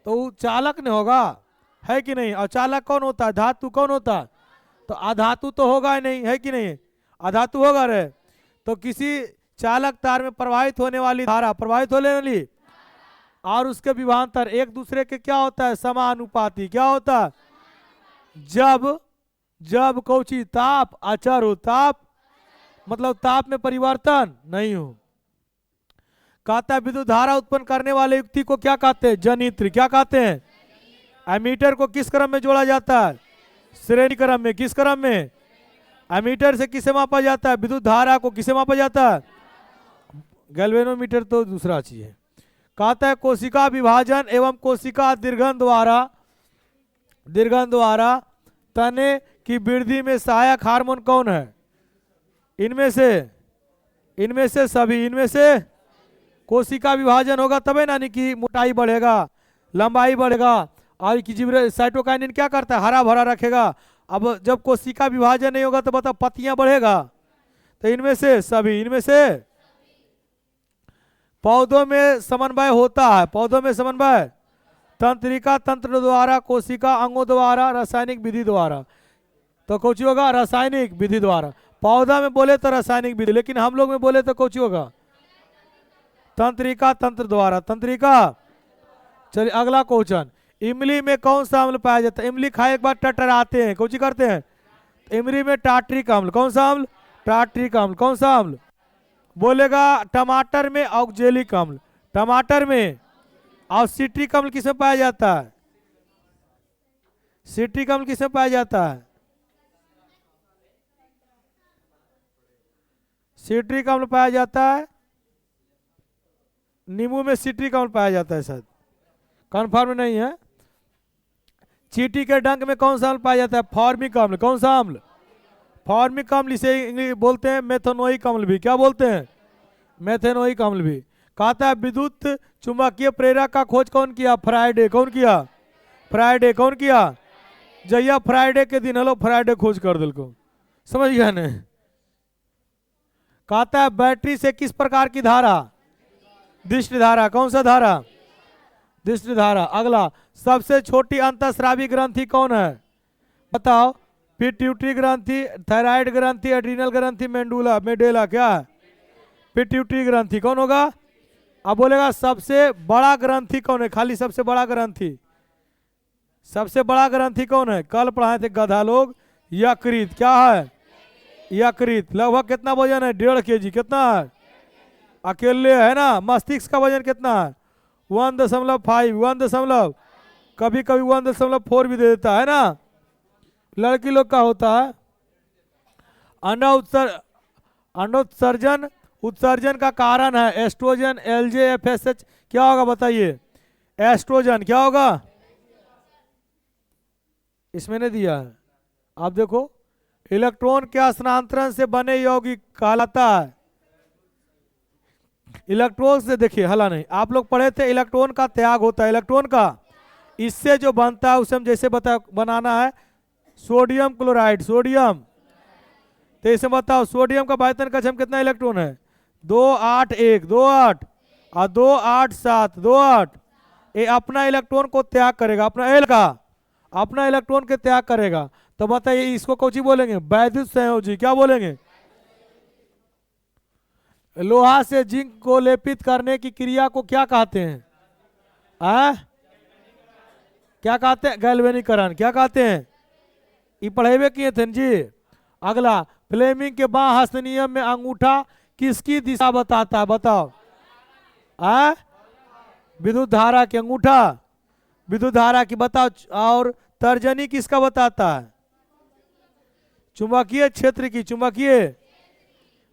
तो चालक नहीं होगा, है कि नहीं? और चालक कौन होता है? धातु कौन होता है? तो अधातु तो होगा ही नहीं, है कि नहीं? अधातु होगा रे। तो किसी चालक तार में प्रवाहित होने वाली धारा, प्रवाहित होने वाली और उसके विभवांतर एक दूसरे के क्या होता है? समानुपाती। क्या होता है? जब कौची ताप अचर हो, ताप मतलब ताप में परिवर्तन नहीं हो। कहता है विद्युत धारा उत्पन्न करने वाले युक्ति को क्या कहते हैं? जनित्र। क्या कहते हैं? एमीटर को किस क्रम में जोड़ा जाता है? श्रेणी क्रम में। किस क्रम में? एमीटर से किसे मापा जाता है? विद्युत धारा को किसे मापा जाता है? गैल्वेनोमीटर तो दूसरा चीज है। कहता है कोशिका विभाजन एवं कोशिका दीर्घन द्वारा तने की वृद्धि में सहायक हार्मोन कौन है? इनमें से सभी। इनमें से कोशिका विभाजन होगा तबे ना कि मोटाई बढ़ेगा, लंबाई बढ़ेगा। और साइटोकाइनिन क्या करता है? हरा भरा रखेगा। अब जब कोशिका विभाजन नहीं होगा तो बताओ पत्तियां बढ़ेगा? तो इनमें से सभी। इनमें से पौधों में समन्वय होता है। पौधों में समन्वय तंत्रिका तंत्र द्वारा, कोशिका अंगों द्वारा, रासायनिक विधि द्वारा। तो कौन होगा? रासायनिक विधि द्वारा। पौधा में बोले तो रासायनिक विधि, लेकिन हम लोग में बोले तो कौन होगा? तंत्रिका तंत्र द्वारा। तंत्रिका। चलिए अगला क्वेश्चन, इमली में कौन सा अम्ल पाया जाता है? इमली खाए एक बार टटराते हैं, कौन करते हैं? इमली में टार्ट्रिक अम्ल। कौन सा अम्ल? टार्ट्रिक अम्ल। कौन सा अम्ल? बोलेगा टमाटर में ऑक्जेलिक अम्ल। टमाटर में। और सिट्रिक अम्ल किसमें पाया जाता है? सिट्रिक अम्ल किसमें पाया जाता है? सिट्रिक अम्ल पाया जाता है नींबू में। सिट्रिक अम्ल पाया जाता है, शायद कन्फर्म नहीं है। चींटी के डंक में कौन सा अम्ल पाया जाता है? फॉर्मिक अम्ल। कौन सा अम्ल? फॉर्मिक अम्ल। इसे बोलते हैं मेथेनोइक अम्ल भी। क्या बोलते हैं? मेथेनोइक अम्ल भी। कहता है विद्युत चुंबकीय प्रेरक का खोज कौन किया? फ्राइडे। कौन किया? फ्राइडे। कौन किया? जैया फ्राइडे के दिन हेलो फ्राइडे खोज कर दिल को, समझ गया ने? कहता है बैटरी से किस प्रकार की धारा? दृष्टि धारा। कौन सा धारा? दृष्टि धारा। अगला, सबसे छोटी अंतःस्रावी ग्रंथि कौन है? बताओ। पिट्यूटरी ग्रंथि, थायराइड ग्रंथि, एड्रीनल ग्रंथि, मेडुला। क्या है? पिट्यूटरी ग्रंथि। कौन होगा? अब बोलेगा सबसे बड़ा ग्रंथि कौन है? खाली सबसे बड़ा ग्रंथि। सबसे बड़ा ग्रंथि कौन है? कल पढ़ाए थे गधा लोग। यकृत। क्या है? यकृत। लगभग कितना वजन है? 1.5 kg। कितना है? अकेले है ना। मस्तिष्क का वजन कितना है? 1.5, 1, कभी कभी 1.4 भी दे देता है ना। लड़की लोग का होता है। उत्सर्जन का कारण है एस्ट्रोजन, LJFSH। क्या होगा बताइए? एस्ट्रोजन। क्या होगा? इसमें नहीं दिया है, आप देखो। इलेक्ट्रॉन के स्थानांतरण से बने यौगिक कहलाता है। इलेक्ट्रॉन से देखिए, हला नहीं, आप लोग पढ़े थे इलेक्ट्रॉन का त्याग होता है। इलेक्ट्रॉन का इससे जो बनता है उसे हम जैसे बनाना है सोडियम क्लोराइड। सोडियम तो इसे बताओ सोडियम का बाह्यतन कक्षम कितना इलेक्ट्रॉन है? 2 8 1 2 8 और 2 8 7 2 8। ये अपना इलेक्ट्रॉन को त्याग करेगा, अपना एल का अपना इलेक्ट्रॉन के त्याग करेगा। तो बताइए इसको कौन सी बोलेंगे? वैद्युत संयोजी। क्या बोलेंगे? लोहा से जिंक को लेपित करने की क्रिया को क्या कहते हैं? क्या कहते हैं? गैल्वेनीकरण। क्या कहते हैं? ये पढ़ेबे किए थे जी। अगला, फ्लेमिंग के बाँ हस्त नियम में अंगूठा किसकी दिशा बताता है? बताओ। विद्युत धारा की। अंगूठा विद्युत धारा की। बताओ। और तर्जनी किसका बताता है? चुंबकीय क्षेत्र की। चुंबकीय।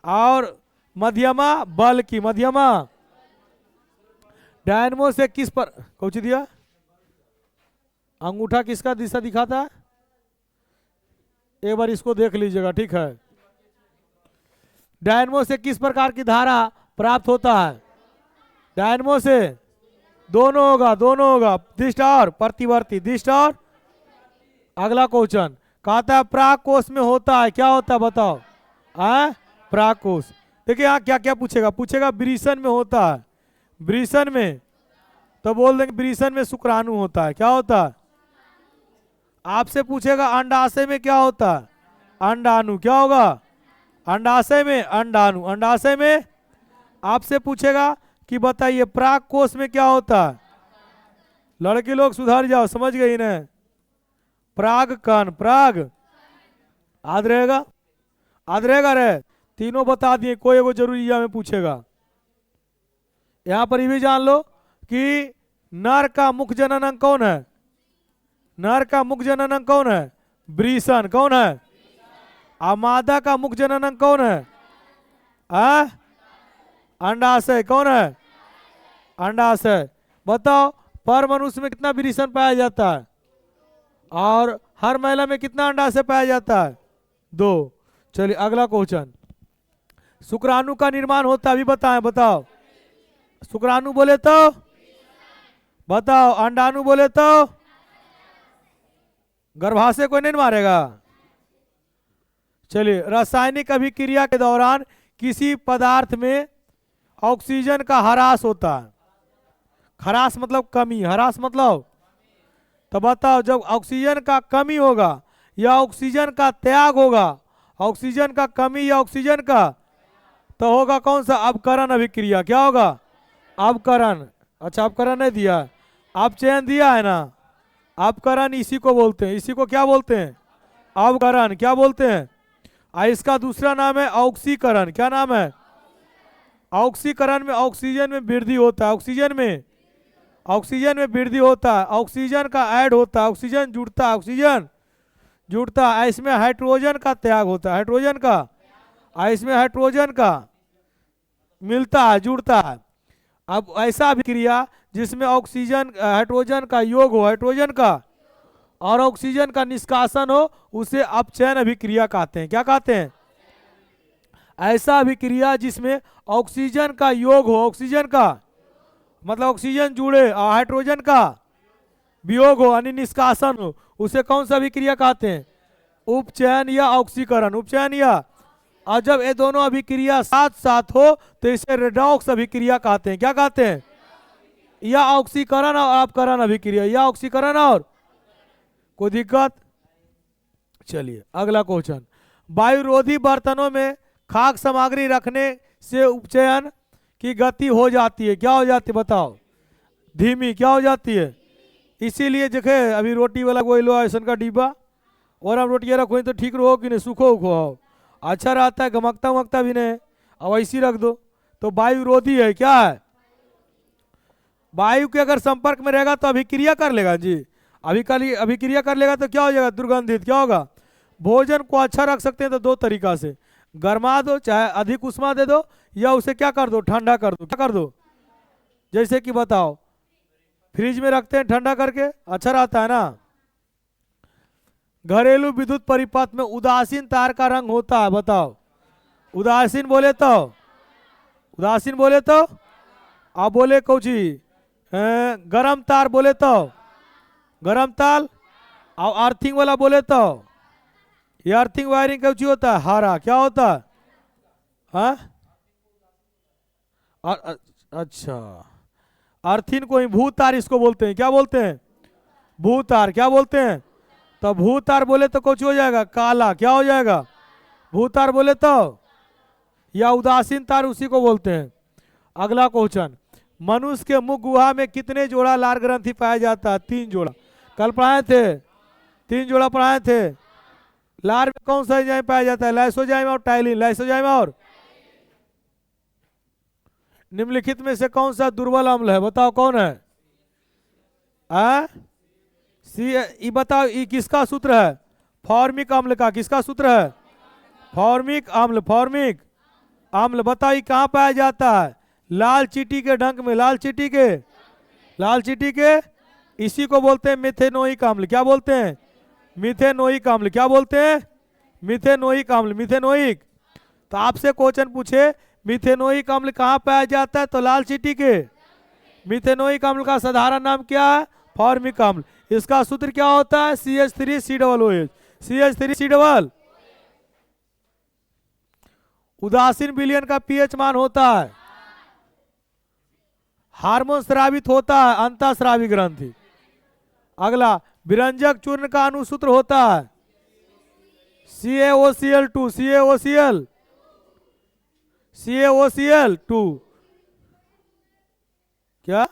और मध्यमा बल की। मध्यमा। डायनमो से किस पर कौन सी दिया? अंगूठा किसका दिशा दिखाता है? एक बार इसको देख लीजिएगा, ठीक है। डायनमो से किस प्रकार की धारा प्राप्त होता है? डायनमो से दोनों होगा, दोनों होगा, दिष्ट और प्रतिवर्ती। दिष्ट और। अगला क्वेश्चन कहता है प्राग कोष में होता है। क्या होता है? बताओ। प्राग कोष। देखिए यहाँ क्या क्या पूछेगा? पूछेगा ब्रीसन में होता है। ब्रीसन में तो बोल देंगे ब्रीसन में शुक्राणु होता है। क्या होता है? आपसे पूछेगा अंडाशय में क्या होता है? अंडाणु। क्या होगा? अंडाशय में अंडाणु। अंडाशय में। आपसे पूछेगा कि बताइए प्राग कोष में क्या होता है? लड़के लोग सुधर जाओ, समझ गई ना? प्राग कण। प्राग याद रहेगा? याद रहेगा रे? तीनों बता दिए, कोई एगो जरूरी में पूछेगा। यहां पर ये भी जान लो कि नर का मुख्य जननांग कौन है? नर का मुख्य जननांग कौन है? ब्रीसन। कौन है? और मादा का मुख्य जननांग कौन है? अंडाशय। कौन है? अंडाशय। बताओ पर मनुष्य में कितना ब्रीसन पाया जाता है? और हर महिला में कितना अंडाशय पाया जाता है? 2। चलिए अगला क्वेश्चन। शुक्राणु का निर्माण होता है, अभी बताएं। बताओ। शुक्राणु बोले तो बताओ। अंडाणु बोले तो गर्भाशय कोई नहीं मारेगा। चलिए रासायनिक अभिक्रिया के दौरान किसी पदार्थ में ऑक्सीजन का ह्रास होता है। ह्रास मतलब कमी। ह्रास मतलब। तो बताओ जब ऑक्सीजन का कमी होगा या ऑक्सीजन का त्याग होगा? ऑक्सीजन का कमी या ऑक्सीजन का, तो होगा कौन सा? अपकरण अभिक्रिया। क्या होगा? अपकरण। अच्छा अपकरण नहीं दिया, अपचयन दिया है ना। अपकरण इसी को बोलते हैं। इसी को क्या बोलते हैं? अपकरण। क्या बोलते हैं? इसका दूसरा नाम है ऑक्सीकरण। क्या नाम है? ऑक्सीकरण में ऑक्सीजन में वृद्धि होता है। ऑक्सीजन में वृद्धि होता है। ऑक्सीजन का ऐड होता है। ऑक्सीजन जुड़ता है। ऑक्सीजन जुड़ता है। इसमें हाइड्रोजन का त्याग होता है। हाइड्रोजन का। इसमें हाइड्रोजन का मिलता है, जुड़ता है। अब ऐसा अभिक्रिया जिसमें ऑक्सीजन हाइड्रोजन का योग हो, हाइड्रोजन का, और ऑक्सीजन का निष्कासन हो, उसे अपचयन अभिक्रिया कहते हैं। क्या कहते हैं? ऐसा अभिक्रिया जिसमें ऑक्सीजन का योग हो, ऑक्सीजन का मतलब ऑक्सीजन जुड़े और हाइड्रोजन का वियोग हो यानी निष्कासन हो, उसे कौन सा अभिक्रिया कहते हैं? उपचयन या ऑक्सीकरण। उपचयन या। और जब ये दोनों अभिक्रिया साथ साथ हो तो इसे रेडॉक्स अभिक्रिया कहते हैं। क्या कहते हैं? या ऑक्सीकरण और अपकरण अभिक्रिया। या ऑक्सीकरण और। कोई दिक्कत? चलिए अगला क्वेश्चन। वायुरोधी बर्तनों में खाद्य सामग्री रखने से उपचयन की गति हो जाती है। क्या हो जाती है? बताओ। धीमी। क्या हो जाती है? इसीलिए देखे अभी रोटी वाला कोई लो ऐसा का डिब्बा और हम रोटियाँ रखो तो ठीक रहो कि नहीं, सूखो उखो अच्छा रहता है, गमकता उमकता भी नहीं। अब ऐसी रख दो तो वायुरोधी है। क्या है? वायु के अगर संपर्क में रहेगा तो अभिक्रिया कर लेगा जी। अभिक्रिया कर लेगा तो क्या हो जाएगा? दुर्गंधित। क्या होगा? भोजन को अच्छा रख सकते हैं तो 2 तरीका से, गर्मा दो, चाहे अधिक उष्मा दे दो, या उसे क्या कर दो? ठंडा कर दो। क्या कर दो? जैसे कि बताओ फ्रिज में रखते हैं ठंडा करके, अच्छा रहता है ना। घरेलू विद्युत परिपथ में उदासीन तार का रंग होता है। बताओ। उदासीन बोले तो। उदासीन बोले तो। आप बोले कौची? गरम तार बोले तो। गरम तार। और अर्थिंग वाला बोले तो। ये अर्थिंग वायरिंग का होता है हारा, क्या होता है? हाँ अच्छा, अर्थिन को ही भूतार इसको बोलते हैं, क्या बोलते हैं? भूतार, क्या बोलते हैं? तो भूतार बोले तो कुछ हो जाएगा काला, क्या हो जाएगा? भूतार बोले तो, या उदासीन तार उसी को बोलते हैं। अगला क्वेश्चन, मनुष्य के मुख गुहा में कितने जोड़ा लार ग्रंथि पाया जाता है? 3 जोड़ा। कल पढ़ाए थे, 3 जोड़ा पढ़ाए थे। लार में कौन सा एंजाइम पाया जाता है? लाइसोजाइम और टाइलिन। लाइसोजाइम और निम्नलिखित में से कौन सा दुर्बल अम्ल है? बताओ कौन है? ये बताओ, ये किसका सूत्र है? फॉर्मिक अम्ल का। किसका सूत्र है? फॉर्मिक अम्ल। फॉर्मिक अम्ल बताओ ये कहाँ पाया जाता है? लाल चींटी के डंक में। लाल चींटी के, लाल चींटी के, इसी को बोलते हैं मिथेनोइक अम्ल। क्या बोलते हैं? मिथेनोइक अम्ल। क्या बोलते हैं? मिथेनोइक अम्ल। मिथेनोइक। तो आपसे क्वेश्चन पूछे मिथेनोइक अम्ल कहाँ पाया जाता है? तो लाल चींटी के। मिथेनोइक अम्ल का साधारण नाम क्या है? फॉर्मिक अम्ल। इसका सूत्र क्या होता है? CH3COOH। CH3C। उदासीन विलयन का पीएच मान होता है, हार्मोन स्रावित होता है, अंतःस्रावी ग्रंथि। अगला, विरंजक चूर्ण का अनुसूत्र होता है CaOCl2। CaOCl, CaOCl2 क्या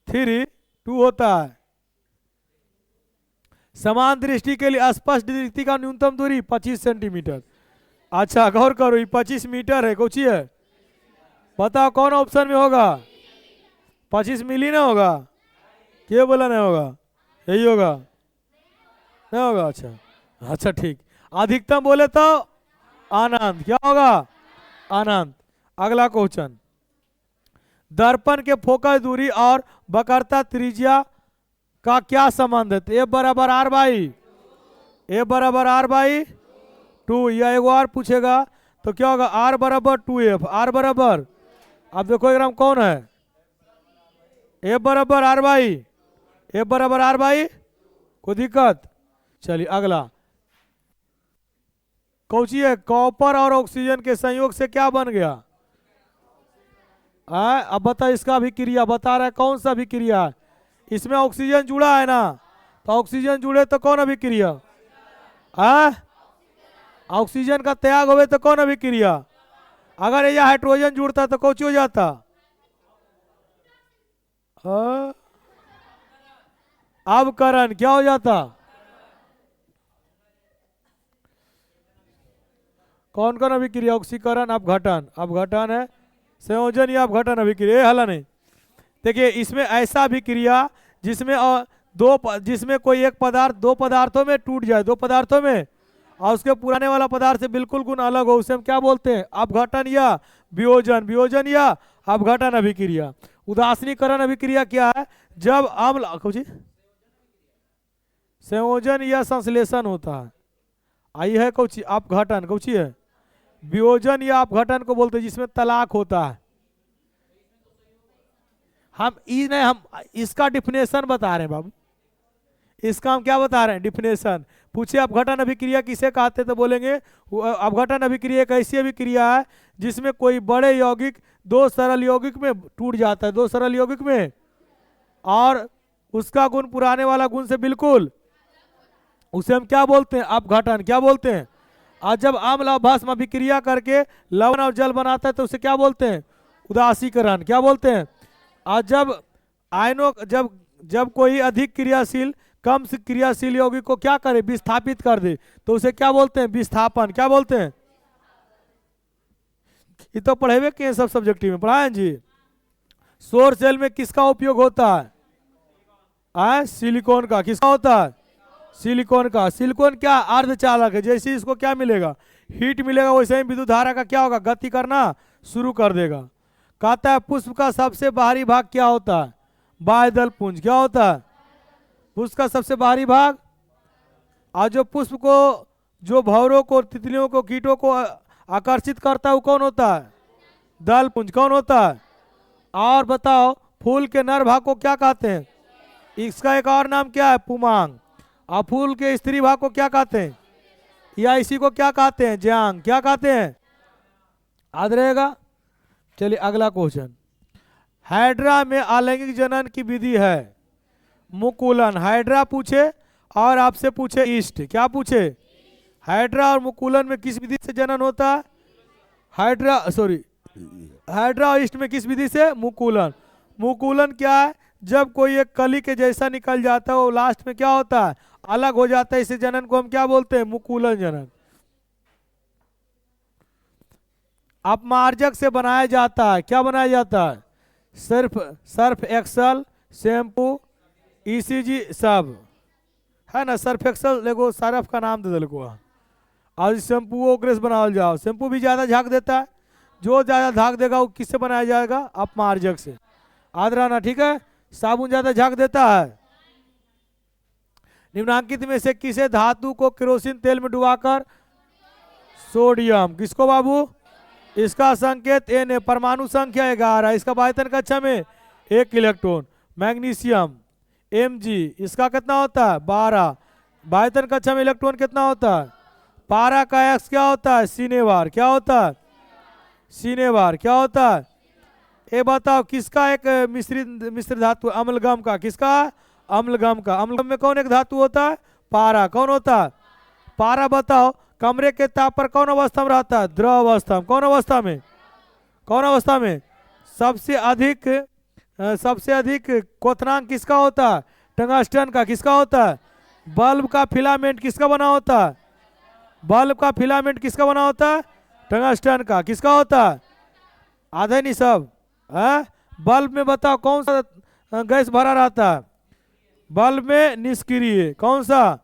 3 होता है। समान दृष्टि के लिए स्पष्ट दृष्टि का न्यूनतम दूरी 25 सेंटीमीटर। अच्छा गौर करो, ये 25 मीटर है, कुछ है? बताओ कौन ऑप्शन में होगा? 25 मिली ना होगा? क्या बोला नहीं होगा? यही होगा, नहीं होगा? अच्छा अच्छा ठीक। अधिकतम बोले तो अनंत, क्या होगा? अनंत। अगला क्वेश्चन, दर्पण के फोकस दूरी और वक्रता त्रिज्या का क्या संबंध है? ए बराबर आर बाई, ए बराबर आर बाई 2, या एक और पूछेगा तो क्या होगा? आर बराबर 2F। आर बराबर, अब देखो ग्राम कौन है? ए बराबर आर बाई, ए बराबर आर बाई, कोई दिक्कत? चलिए अगला, कौची है? कॉपर और ऑक्सीजन के संयोग से क्या बन गया? अब बता, इसका भी क्रिया बता रहा है, कौन सा भी क्रिया है? इसमें ऑक्सीजन जुड़ा है ना, तो ऑक्सीजन जुड़े तो कौन अभिक्रिया? ऑक्सीजन का त्याग होवे तो कौन अभिक्रिया? अगर यह हाइड्रोजन जुड़ता तो कौन हो जाता? अवकरण। क्या हो जाता? कौन कौन अभिक्रिया? ऑक्सीकरण, अपघटन। अपघटन है संयोजन या अपघटन अभिक्रिया, हला नहीं। देखिए इसमें ऐसा अभिक्रिया जिसमें जिसमें कोई एक पदार्थ 2 पदार्थों में टूट जाए, 2 पदार्थों में, और उसके पुराने वाला पदार्थ से बिल्कुल गुण अलग हो, उसे हम क्या बोलते हैं? अपघटन या वियोजन। वियोजन या अपघटन अभिक्रिया। उदासीनीकरण अभिक्रिया क्या है? जब अम्ल कुछ संयोजन या संश्लेषण होता है। आई है कौची? अपघटन। कौची है? वियोजन या अपघटन को बोलते हैं जिसमें तलाक होता है। हम इसका डिफिनेशन बता रहे हैं बाबू, इसका हम क्या बता रहे हैं? डिफिनेशन। पूछे अपघटन अभिक्रिया किसे कहते तो बोलेंगे अपघटन अभिक्रिया एक ऐसी अभिक्रिया है जिसमें कोई बड़े यौगिक 2 सरल यौगिक में टूट जाता है, 2 सरल यौगिक में, और उसका गुण पुराने वाला गुण से बिल्कुल, उसे हम क्या बोलते हैं? अपघटन। क्या बोलते हैं? और जब अम्ल और भस्म अभिक्रिया करके लवण और जल बनाता है तो उसे क्या बोलते हैं? उदासीकरण। क्या बोलते हैं? और जब आयनों जब कोई अधिक क्रियाशील कम क्रियाशील यौगिक को क्या करे? विस्थापित कर दे, तो उसे क्या बोलते हैं? विस्थापन। क्या बोलते हैं? ये तो पढ़े हुए के सब सब्जेक्टिव में पढ़ाए जी। सौर सेल में किसका उपयोग होता है? सिलिकॉन का। किसका होता है? सिलिकॉन का। सिलिकॉन क्या? अर्धचालक है। जैसे इसको क्या मिलेगा? हीट मिलेगा, वैसे ही विद्युत धारा का क्या होगा? गति करना शुरू कर देगा। कहता है पुष्प का सबसे बाहरी भाग क्या होता है? बाह्यदल पुंज। क्या होता है? पुष्प का सबसे बाहरी भाग। और जो पुष्प को, जो भंवरों को, तितलियों को, कीटों को आकर्षित करता है वो कौन होता है? दल पुंज। कौन होता है? और बताओ फूल के नर भाग को क्या कहते हैं? इसका एक और नाम क्या है? पुमांग। और फूल के स्त्री भाग को क्या कहते हैं? या इसी को क्या कहते हैं, ज्यांग, क्या कहते हैं, याद रहेगा। चलिए अगला क्वेश्चन, हाइड्रा में अलैंगिक जनन की विधि है मुकुलन। हाइड्रा पूछे और आपसे पूछे ईस्ट, क्या पूछे, हाइड्रा और मुकुलन में किस विधि से जनन होता है, हाइड्रा और ईस्ट में किस विधि से, मुकुलन। मुकुलन क्या है, जब कोई एक कली के जैसा निकल जाता है वो लास्ट में क्या होता है, अलग हो जाता है, इसे जनन को हम क्या बोलते हैं, मुकुलन जनन। अपमार्जक से बनाया जाता है, क्या बनाया जाता है, सर्फ एक्सल, शैम्पू, ईसीजी सब है ना। सर्फ एक्सल देखो सर्फ का नाम दे दिलको, और शैम्पू ओकरे से बनावल जाओ। शैम्पू भी ज़्यादा झाग देता है, जो ज़्यादा झाग देगा वो किससे बनाया जाएगा, अपमार्जक से, याद रहना, ठीक है। साबुन ज़्यादा झाग देता है। निम्नांकित में से किसे धातु को केरोसिन तेल में डुबाकर, सोडियम, किसको बाबू, इसका संकेत एन है, परमाणु संख्या 11, इसका आयतन कक्षा में 1 इलेक्ट्रॉन। मैग्नीशियम Mg, इसका कितना होता है 12, आयतन कक्षा में इलेक्ट्रॉन कितना होता है। पारा का एक्स क्या होता है, सिनेवार, क्या होता है, सिनेवार, क्या होता है। ये बताओ किसका एक मिश्र धातु, अम्लगम का, किसका, अम्लगम का। अम्लगम में कौन एक धातु होता है, पारा, कौन होता है, पारा। बताओ कमरे के ताप पर कौन अवस्था में रहता है, द्रव अवस्था में, कौन अवस्था में, कौन अवस्था में। सबसे अधिक क्वथनांक किसका होता है, टंगस्टन का, किसका होता है। बल्ब का फिलामेंट किसका बना होता है, बल्ब का फिलामेंट किसका बना होता है, टंगस्टन का, किसका होता है, आधे नहीं सब है। बल्ब में बताओ कौन सा गैस भरा रहता है, बल्ब में निष्क्रिय, कौन सा,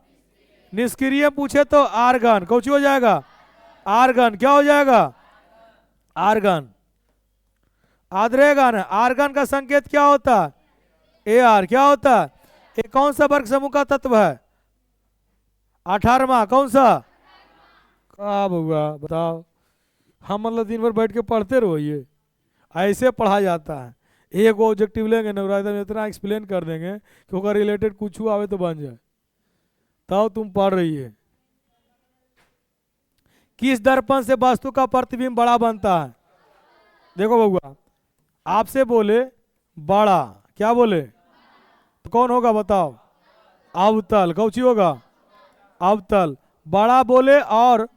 निष्क्रिय पूछे तो आर्गन, कौन हो जाएगा, आर्गन, क्या हो जाएगा, आर्गन, याद रहेगा ना। आर्गन का संकेत क्या होता है, Ar, क्या होता है। ये कौन सा वर्ग समूह का तत्व है, 18वां, कौन सा, क्या हुआ बताओ। हम मतलब दिन भर बैठ के पढ़ते रहो, ये ऐसे पढ़ा जाता है। एक ऑब्जेक्टिव लेंगे नवरात्र में इतना एक्सप्लेन कर देंगे कि होगा रिलेटेड कुछ आवे तो बन जाए, तब तुम पढ़ रही है। किस दर्पण से वस्तु का प्रतिबिंब बड़ा बनता है। देखो बउआ, आपसे बोले बड़ा, क्या बोले, तो कौन होगा बताओ, अवतल, कौची होगा, अवतल। बड़ा बोले और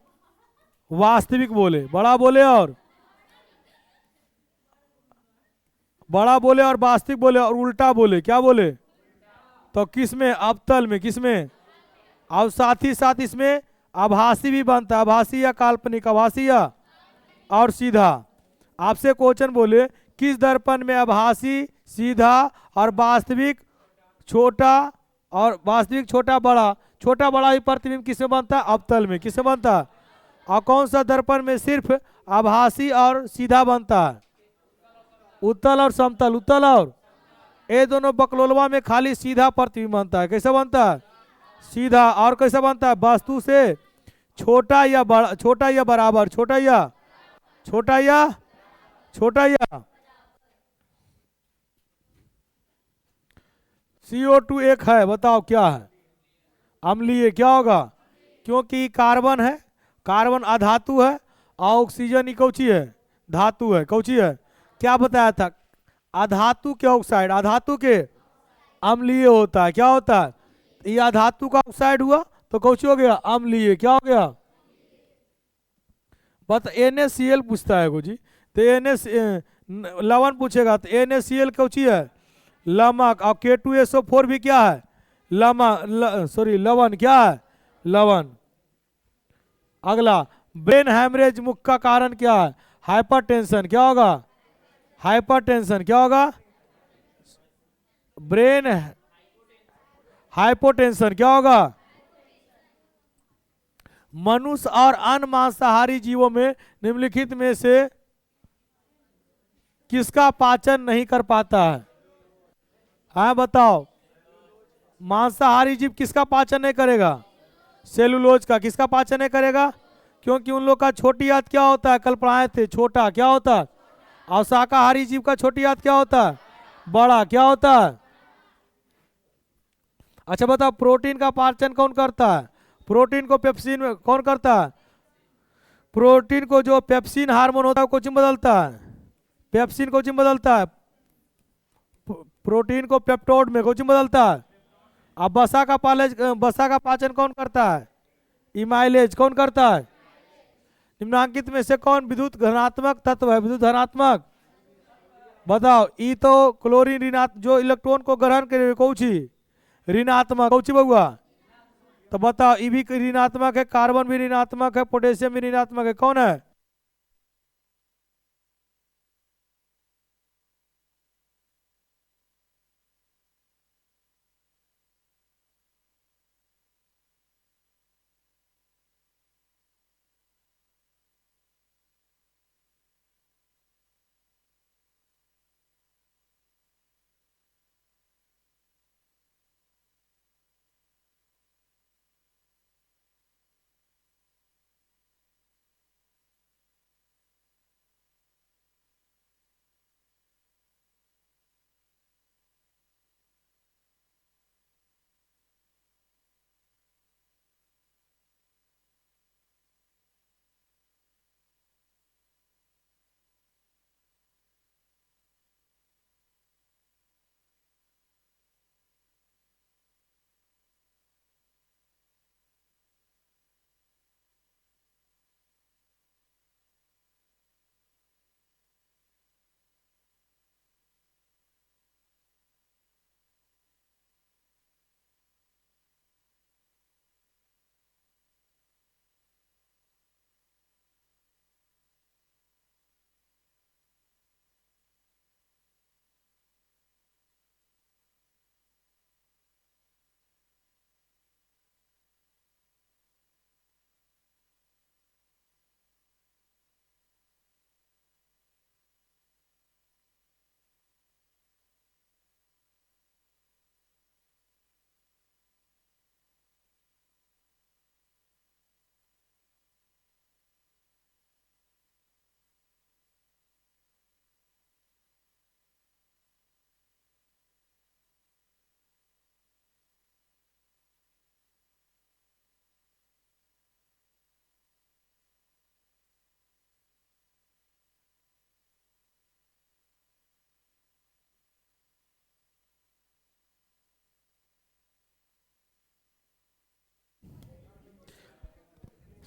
वास्तविक बोले, बड़ा बोले और वास्तविक बोले और उल्टा बोले, क्या बोले, तो किस में, अवतल में, किस में। और साथ ही साथ इसमें आभासी भी बनता है, आभासी या काल्पनिक, आभासी या और सीधा। आपसे क्वेश्चन बोले किस दर्पण में आभासी, सीधा और वास्तविक छोटा, और वास्तविक छोटा बड़ा ही प्रतिबिंब किसमें बनता है, अवतल में, किसमें बनता है। और कौन सा दर्पण में सिर्फ आभासी और सीधा बनता है, उत्तल और समतल, उत्तल और, ये दोनों बकलोलवा में खाली सीधा प्रतिबिंब बनता है। कैसे बनता है, सीधा। और कैसे बनता है, वस्तु से छोटा या बड़ा, छोटा या बराबर, छोटा या CO2 एक है, बताओ क्या है, अम्लीय, क्या होगा, क्योंकि कार्बन है, कार्बन अधातु है, और ऑक्सीजन ही कौची है, धातु है, कौची है, क्या बताया था, अधातु के ऑक्साइड, अधातु के अम्लीय होता है, क्या होता है। ये अधातु का ऑक्साइड हुआ तो कौची हो गया, अम्लीय, क्या हो गया, बता। NaCl पूछता है जी, तो लवण पूछेगा तो NaCl कौची है, लमक। और K2SO4 भी क्या है, लवण, क्या है, लवण। अगला, ब्रेन हैमरेज मुख्य का कारण क्या है, हाइपरटेंशन, क्या होगा, हाइपरटेंशन, क्या होगा, ब्रेन हाइपोटेंशन, क्या होगा। मनुष्य और अन्य मांसाहारी जीवों में निम्नलिखित में से किसका पाचन नहीं कर पाता है, हाँ बताओ। मांसाहारी जीव किसका पाचन नहीं करेगा, सेलुलोज का, किसका पाचन नहीं करेगा, क्योंकि उन लोग का छोटी आंत क्या होता है, कल पढ़ाए थे, छोटा, क्या होता है। और शाकाहारी जीव का छोटी आंत क्या होता है, बड़ा, क्या होता है। अच्छा बताओ, प्रोटीन का पाचन कौन करता है, प्रोटीन को पेप्सिन में कौन करता है? प्रोटीन को जो पेप्सिन हार्मोन होता है कोचिन बदलता है, पेप्सिन कोचिन बदलता है, प्रोटीन को पेप्टोड में कोचिन बदलता है। अब वसा का पाचन कौन करता है? इमाइलेज कौन करता है? निम्नांकित में से कौन विद्युत धनात्मक तत्व है? विद्युत धनात्मक बताओ। ई तो क्लोरीन ऋणात्मक, जो इलेक्ट्रॉन को ग्रहण करे कौची ऋणात्मक, कौची बउआ? तो बताओ, ई भी ऋणात्मक है, कार्बन भी ऋणात्मक है, पोटेशियम भी ऋणात्मक है, कौन है?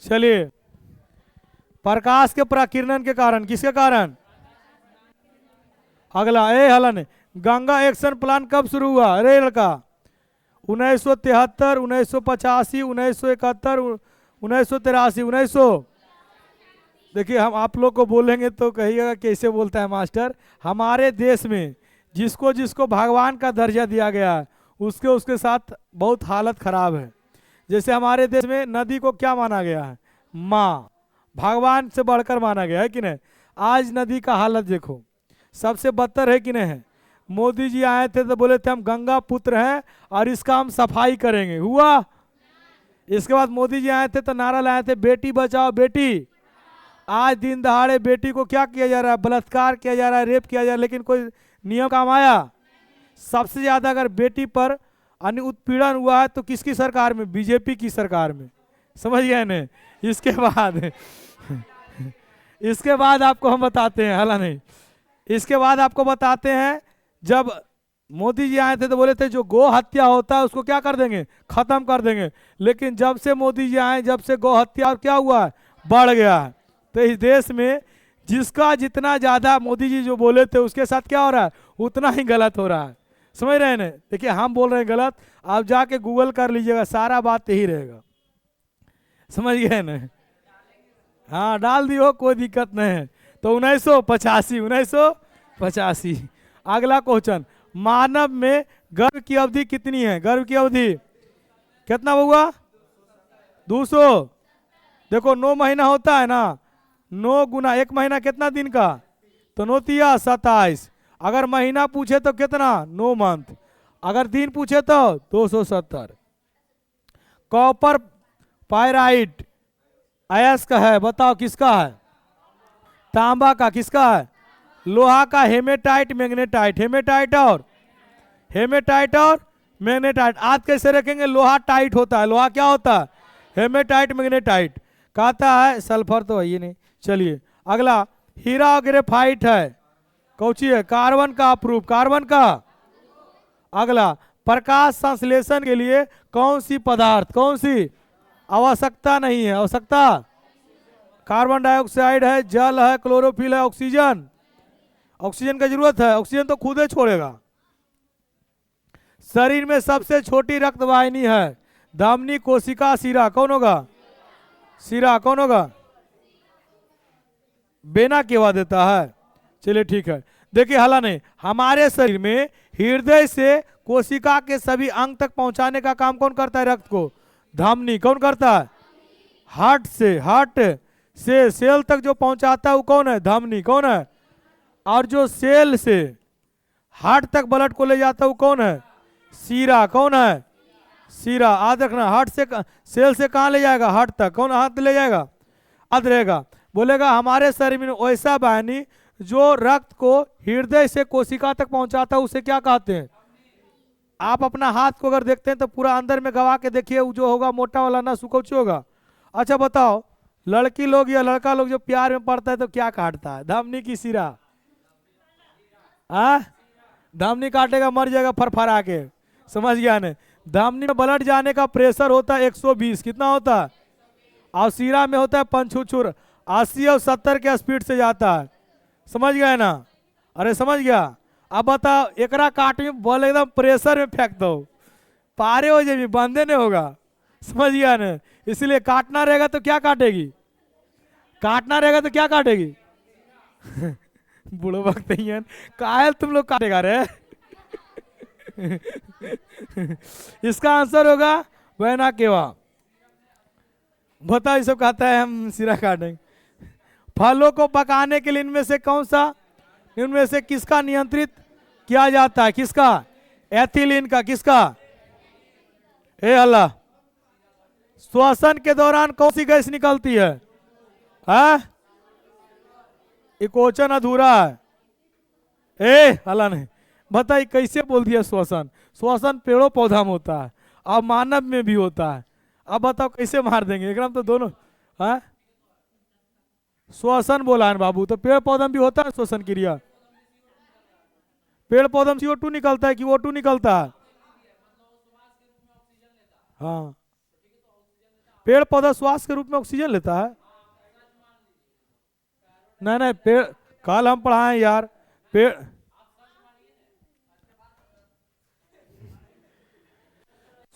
चलिए, प्रकाश के प्रकीर्णन के कारण, किसके कारण? अगला ए हलन, गंगा एक्शन प्लान कब शुरू हुआ? अरे लड़का, 1973, 1985, 1971, 1983, 1900। देखिए, हम आप लोग को बोलेंगे तो कहिएगा कैसे बोलता है मास्टर। हमारे देश में जिसको जिसको भगवान का दर्जा दिया गया है उसके उसके साथ बहुत हालत खराब है। जैसे हमारे देश में नदी को क्या माना गया है? माँ, भगवान से बढ़कर माना गया है कि नहीं? आज नदी का हालत देखो, सबसे बदतर है कि नहीं है? मोदी जी आए थे तो बोले थे हम गंगा पुत्र हैं और इसका हम सफाई करेंगे, हुआ? इसके बाद मोदी जी आए थे तो नारा लाए थे बेटी बचाओ बेटी। आज दिन दहाड़े बेटी को क्या किया जा रहा है? बलात्कार किया जा रहा है, रेप किया जा रहा है, लेकिन कोई नियम काम आया? सबसे ज्यादा अगर बेटी पर अन्य उत्पीड़न हुआ है तो किसकी सरकार में? बीजेपी की सरकार में, समझ गए न? इसके बाद आपको हम बताते हैं, हाला नहीं, इसके बाद आपको बताते हैं जब मोदी जी आए थे तो बोले थे जो गौ हत्या होता है उसको क्या कर देंगे? खत्म कर देंगे। लेकिन जब से मोदी जी आए, जब से गौ हत्या क्या हुआ है? बढ़ गया है। तो इस देश में जिसका जितना ज्यादा मोदी जी जो बोले थे उसके साथ क्या हो रहा है? उतना ही गलत हो रहा है, समझ रहे हैं ना? देखिए, हम बोल रहे हैं गलत, आप जाके गूगल कर लीजिएगा, सारा बात यही रहेगा, समझ गए ना? हाँ, डाल दियो, कोई दिक्कत नहीं है। तो 1985 अगला क्वेश्चन, मानव में गर्भ की अवधि कितनी है? गर्भ की अवधि कितना हुआ? 200। देखो 9 महीना होता है ना, 9 गुना 1 महीना कितना दिन का? तो 9 तिया 27। अगर महीना पूछे तो कितना? 9 मंथ। अगर दिन पूछे तो 270। कॉपर पायराइट अयस्क है, बताओ किसका है? तांबा का। किसका है? लोहा का। हेमेटाइट मैग्नेटाइट, हेमेटाइट और मैग्नेटाइट। आज कैसे रखेंगे? लोहा टाइट होता है, लोहा क्या होता है? हेमेटाइट मैग्नेटाइट, कहता है सल्फर तो है ही नहीं। चलिए अगला, हीरा और ग्रेफाइट है, कौची है? कार्बन का अप्रूव, कार्बन का। अगला, प्रकाश संश्लेषण के लिए कौन सी पदार्थ, कौन सी आवश्यकता नहीं है? आवश्यकता, कार्बन डाइऑक्साइड है, जल है, क्लोरोफिल है, ऑक्सीजन। ऑक्सीजन का जरूरत है, ऑक्सीजन तो खुद ही छोड़ेगा। शरीर में सबसे छोटी रक्त वाहिनी है, धमनी, कोशिका, शिरा, कौन होगा? शिरा, कौन होगा? बेना केवा देता है। चलिए ठीक है, देखिए हला नहीं, हमारे शरीर में हृदय से कोशिका के सभी अंग तक पहुंचाने का काम कौन करता है? रक्त को, धमनी। कौन करता है? हार्ट से सेल तक जो पहुंचाता है वो कौन है? धमनी। कौन है? और जो सेल से हार्ट तक ब्लड को ले जाता है वो कौन है? सीरा। कौन है? सीरा। याद रखना, हार्ट से, सेल से कहाँ ले जाएगा? हार्ट तक। कौन हाथ ले जाएगा? याद रहेगा। बोलेगा हमारे शरीर में वैसा वाहिनी जो रक्त को हृदय से कोशिका तक पहुंचाता है उसे क्या कहते हैं? आप अपना हाथ को अगर देखते हैं तो पूरा अंदर में गवा के देखिए, वो जो होगा मोटा वाला ना सुकौची होगा। अच्छा बताओ, लड़की लोग या लड़का लोग जो प्यार में पड़ता है तो क्या काटता है? धमनी की सिरा? धमनी काटेगा मर जाएगा फरफरा के, समझ गया ने? धमनी में ब्लड जाने का प्रेशर होता है 120, कितना होता है? और सिरा में होता है पंचुचुर, 80 और 70 के स्पीड से जाता है, समझ गए ना? अरे समझ गया। अब बताओ, एकरा काट में बॉल एकदम प्रेशर में फेंक दो, पारे हो जाए, बंदे नहीं होगा, समझ गया ना? इसलिए काटना रहेगा तो क्या काटेगी? काटना रहेगा तो क्या काटेगी? बुढ़ो वक्त ही है, कायल तुम लोग काटेगा रे। इसका आंसर होगा वैना केवा। बताओ, ये सब कहता है हम सिरा काटेंगे। फलों को पकाने के लिए इनमें से कौन सा, इनमें से किसका नियंत्रित किया जाता है? किसका? एथिलीन का। किसका? ए अल्लाह। श्वसन के दौरान कौन सी गैस निकलती है? क्वेश्चन अधूरा है। ए अल्लाह ने बताइए कैसे बोल दिया श्वसन? श्वसन पेड़ों पौधा में होता है और मानव में भी होता है। अब बताओ कैसे मार देंगे एकदम, तो दोनों। श्वसन बोला है बाबू, तो पेड़ पौधा में भी होता है श्वसन क्रिया। पेड़ पौधा में CO2 निकलता है कि O2 निकलता है? हाँ, पेड़ पौधा श्वास के रूप में ऑक्सीजन लेता है। नहीं, पेड़ कल हम पढ़ाए यार, पेड़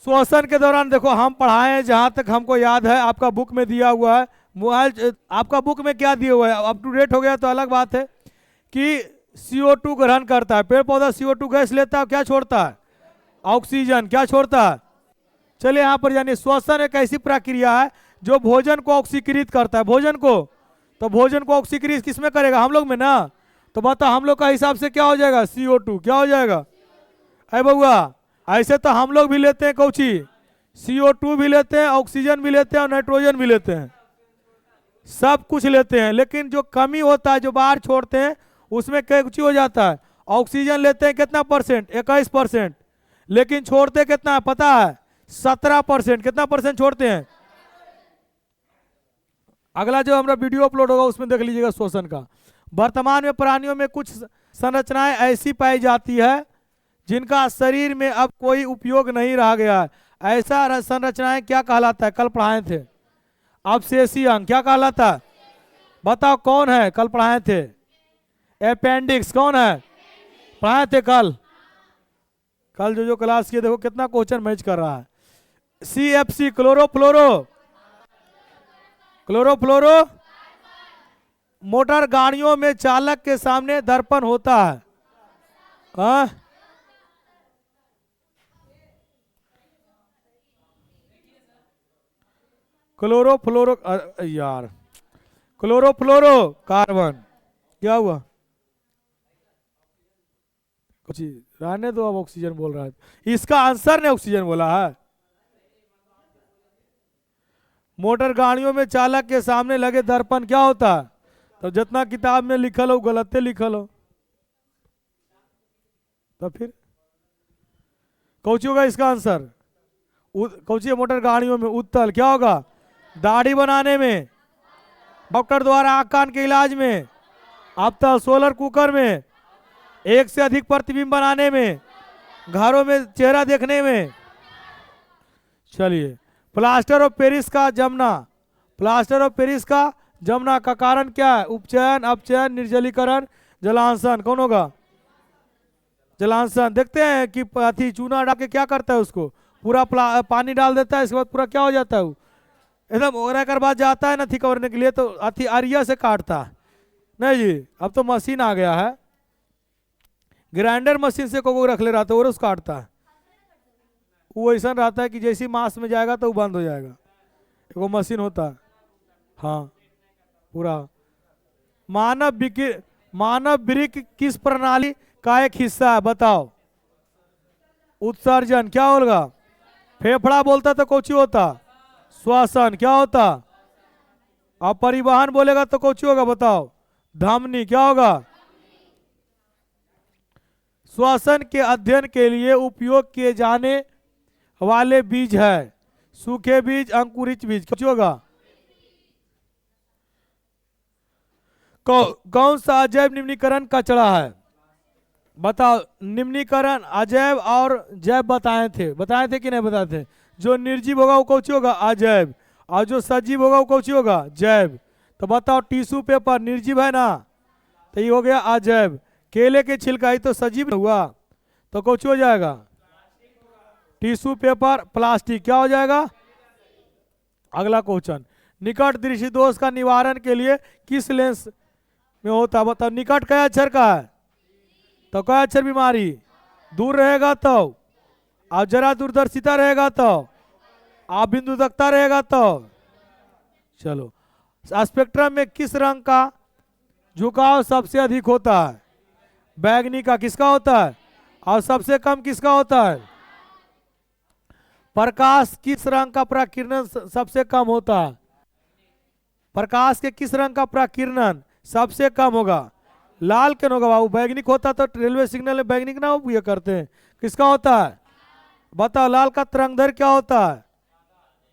श्वसन के दौरान देखो हम पढ़ाए हैं, जहां तक हमको याद है, आपका बुक में दिया हुआ है। मोबाइल आपका बुक में क्या दिया हुआ है, अप टू डेट हो गया तो अलग बात है, कि CO2 ग्रहण करता है पेड़ पौधा, CO2 गैस लेता है, क्या छोड़ता है? ऑक्सीजन। क्या छोड़ता है? चलिए यहाँ पर जानिए, श्वसन एक ऐसी प्रक्रिया है जो भोजन को ऑक्सीकृत करता है। भोजन को, तो भोजन को ऑक्सीकृत किसमें करेगा? हम लोग में ना। तो बता, हम लोग का हिसाब से क्या हो जाएगा? CO2। क्या हो जाएगा? अरे बउआ, ऐसे तो हम लोग भी लेते हैं कौची, CO2 भी लेते हैं, ऑक्सीजन भी लेते हैं और नाइट्रोजन भी लेते हैं, सब कुछ लेते हैं। लेकिन जो कमी होता है, जो बाहर छोड़ते हैं, उसमें कुछ हो जाता है। ऑक्सीजन लेते हैं कितना परसेंट? 21%। लेकिन छोड़ते कितना है पता है? 17%। कितना परसेंट छोड़ते हैं? अगला जो हमारा वीडियो अपलोड होगा उसमें देख लीजिएगा श्वसन का। वर्तमान में प्राणियों में कुछ संरचनाएं ऐसी पाई जाती है जिनका शरीर में अब कोई उपयोग नहीं रह गया है। ऐसा संरचनाएं क्या कहलाता है? कल पढ़ाए थे। अवशेषीय अंग क्या कहलाता है? बताओ कौन है? कल पढ़ाए थे। अपेंडिक्स कौन है? पढ़ाए थे कल। कल जो क्लास किए देखो कितना क्वेश्चन मैच कर रहा है। CFC क्लोरोफ्लोरो, क्लोरोफ्लोरो मोटर गाड़ियों में चालक के सामने दर्पण होता है। क्लोरोफ्लोरो यार, क्लोरोफ्लोरो कार्बन। क्या हुआ? कुछ रहने दो, अब ऑक्सीजन बोल रहा है। इसका आंसर ने ऑक्सीजन बोला है। मोटर गाड़ियों में चालक के सामने लगे दर्पण क्या होता है? तो जितना किताब में लिखल हो गलत लिखल हो, तो फिर कौन होगा इसका आंसर? कौन सी मोटर गाड़ियों में? उत्तल। क्या होगा? दाढ़ी बनाने में, डॉक्टर द्वारा आँख कान के इलाज में, अबतल सोलर कुकर में, एक से अधिक प्रतिबिंब बनाने में, घरों में चेहरा देखने में। चलिए, प्लास्टर ऑफ पेरिस का जमना, प्लास्टर ऑफ पेरिस का जमना का कारण क्या है? उपचयन, अपचयन, निर्जलीकरण, जलांशन। कौन होगा? जलांशन। देखते हैं कि अथी चूना डाल के क्या करता है, उसको पूरा पानी डाल देता है, इसके बाद पूरा क्या हो जाता है, वो एकदम ओरा कर बाद जाता है ना थी करने के लिए, तो अथी आरिया से काटता है। नहीं जी, अब तो मशीन आ गया है, ग्राइंडर मशीन से को रख ले रहा था और उसको काटता है। वो ऐसा रहता है कि जैसी मांस में जाएगा तो वो बंद हो जाएगा, वो मशीन होता है। हाँ पूरा। मानव वृक्क किस प्रणाली का एक हिस्सा है? बताओ। उत्सर्जन। क्या होगा? फेफड़ा बोलता तो कोची होता? श्वसन। क्या होता? अब परिवहन बोलेगा तो कोची होगा? बताओ। धमनी। क्या होगा? श्वसन के अध्ययन के लिए उपयोग किए जाने वाले बीज है? सूखे बीज, अंकुरित बीज। कुछ होगा? कौन सा अजैव निम्नीकरण कचरा है? बताओ। निम्नीकरण अजैव और जैव बताए थे कि नहीं बताए थे? जो निर्जीव होगा वो कौन होगा? अजैव। और जो सजीव होगा वो कौन होगा? जैव। तो बताओ, टिश्यू पेपर निर्जीव है ना, तो ये हो गया अजैव। केले के छिलका ही तो सजीव हुआ, तो कौन हो जाएगा? Tissue paper. प्लास्टिक। क्या हो जाएगा? अगला क्वेश्चन, निकट दृष्टि दोष का निवारण के लिए किस लेंस में होता है? बताओ। निकट क्या अक्षर का है? तो क्या अक्षर बीमारी? दूर रहेगा तो, और जरा दूरदर्शिता रहेगा तो, आप बिंदुदकता रहेगा तो। चलो, स्पेक्ट्रम में किस रंग का झुकाव सबसे अधिक होता है? बैगनी का। किसका होता है? और सबसे कम किसका होता है? प्रकाश किस रंग का प्रकीर्णन सबसे कम होता है? प्रकाश के किस रंग का प्रकीर्णन सबसे कम होगा? लाल क्यों होगा बाबू? बैगनिक होता तो रेलवे सिग्नल में बैगनिक ना ये करते हैं। किसका होता है? बताओ। लाल का तरंगदैर्घ्य क्या होता है?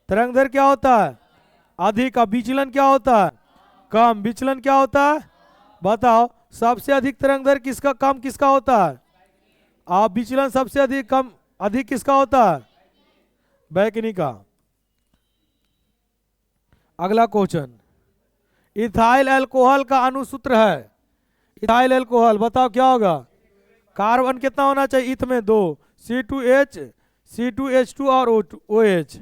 तरंगदैर्घ्य क्या होता है? अधिक। विचलन क्या होता है? कम। विचलन क्या होता है? बताओ। सबसे अधिक तरंगदैर्घ्य किसका, कम किसका होता है? आप विचलन सबसे अधिक, कम अधिक किसका होता है? बैगनी का। अगला क्वेश्चन, इथाइल अल्कोहल का अणुसूत्र है? इथाइल अल्कोहल बताओ क्या होगा? कार्बन कितना होना चाहिए? इथ में 2, C2H, C2H2 और OH।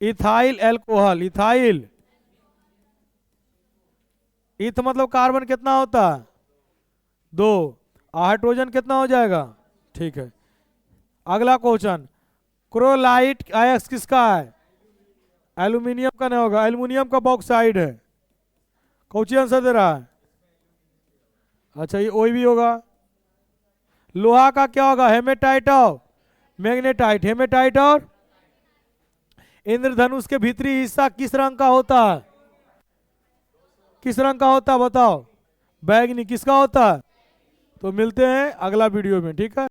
इथाइल अल्कोहल, इथाइल, इथ मतलब कार्बन कितना होता है? 2, हाइड्रोजन कितना हो जाएगा? ठीक है। अगला क्वेश्चन, क्रोलाइट आयस्क किसका है? एल्यूमिनियम का नहीं होगा, एल्यूमिनियम का बॉक्साइड है। कौन सी आंसर दे रहा है? अच्छा, ये ओई भी होगा। लोहा का क्या होगा? हेमेटाइट और मैग्नेटाइट। हेमेटाइट और इंद्रधनुष के भीतरी हिस्सा किस रंग का होता है? किस रंग का होता है बताओ? बैगनी। किसका होता है? तो मिलते हैं अगला वीडियो में, ठीक है।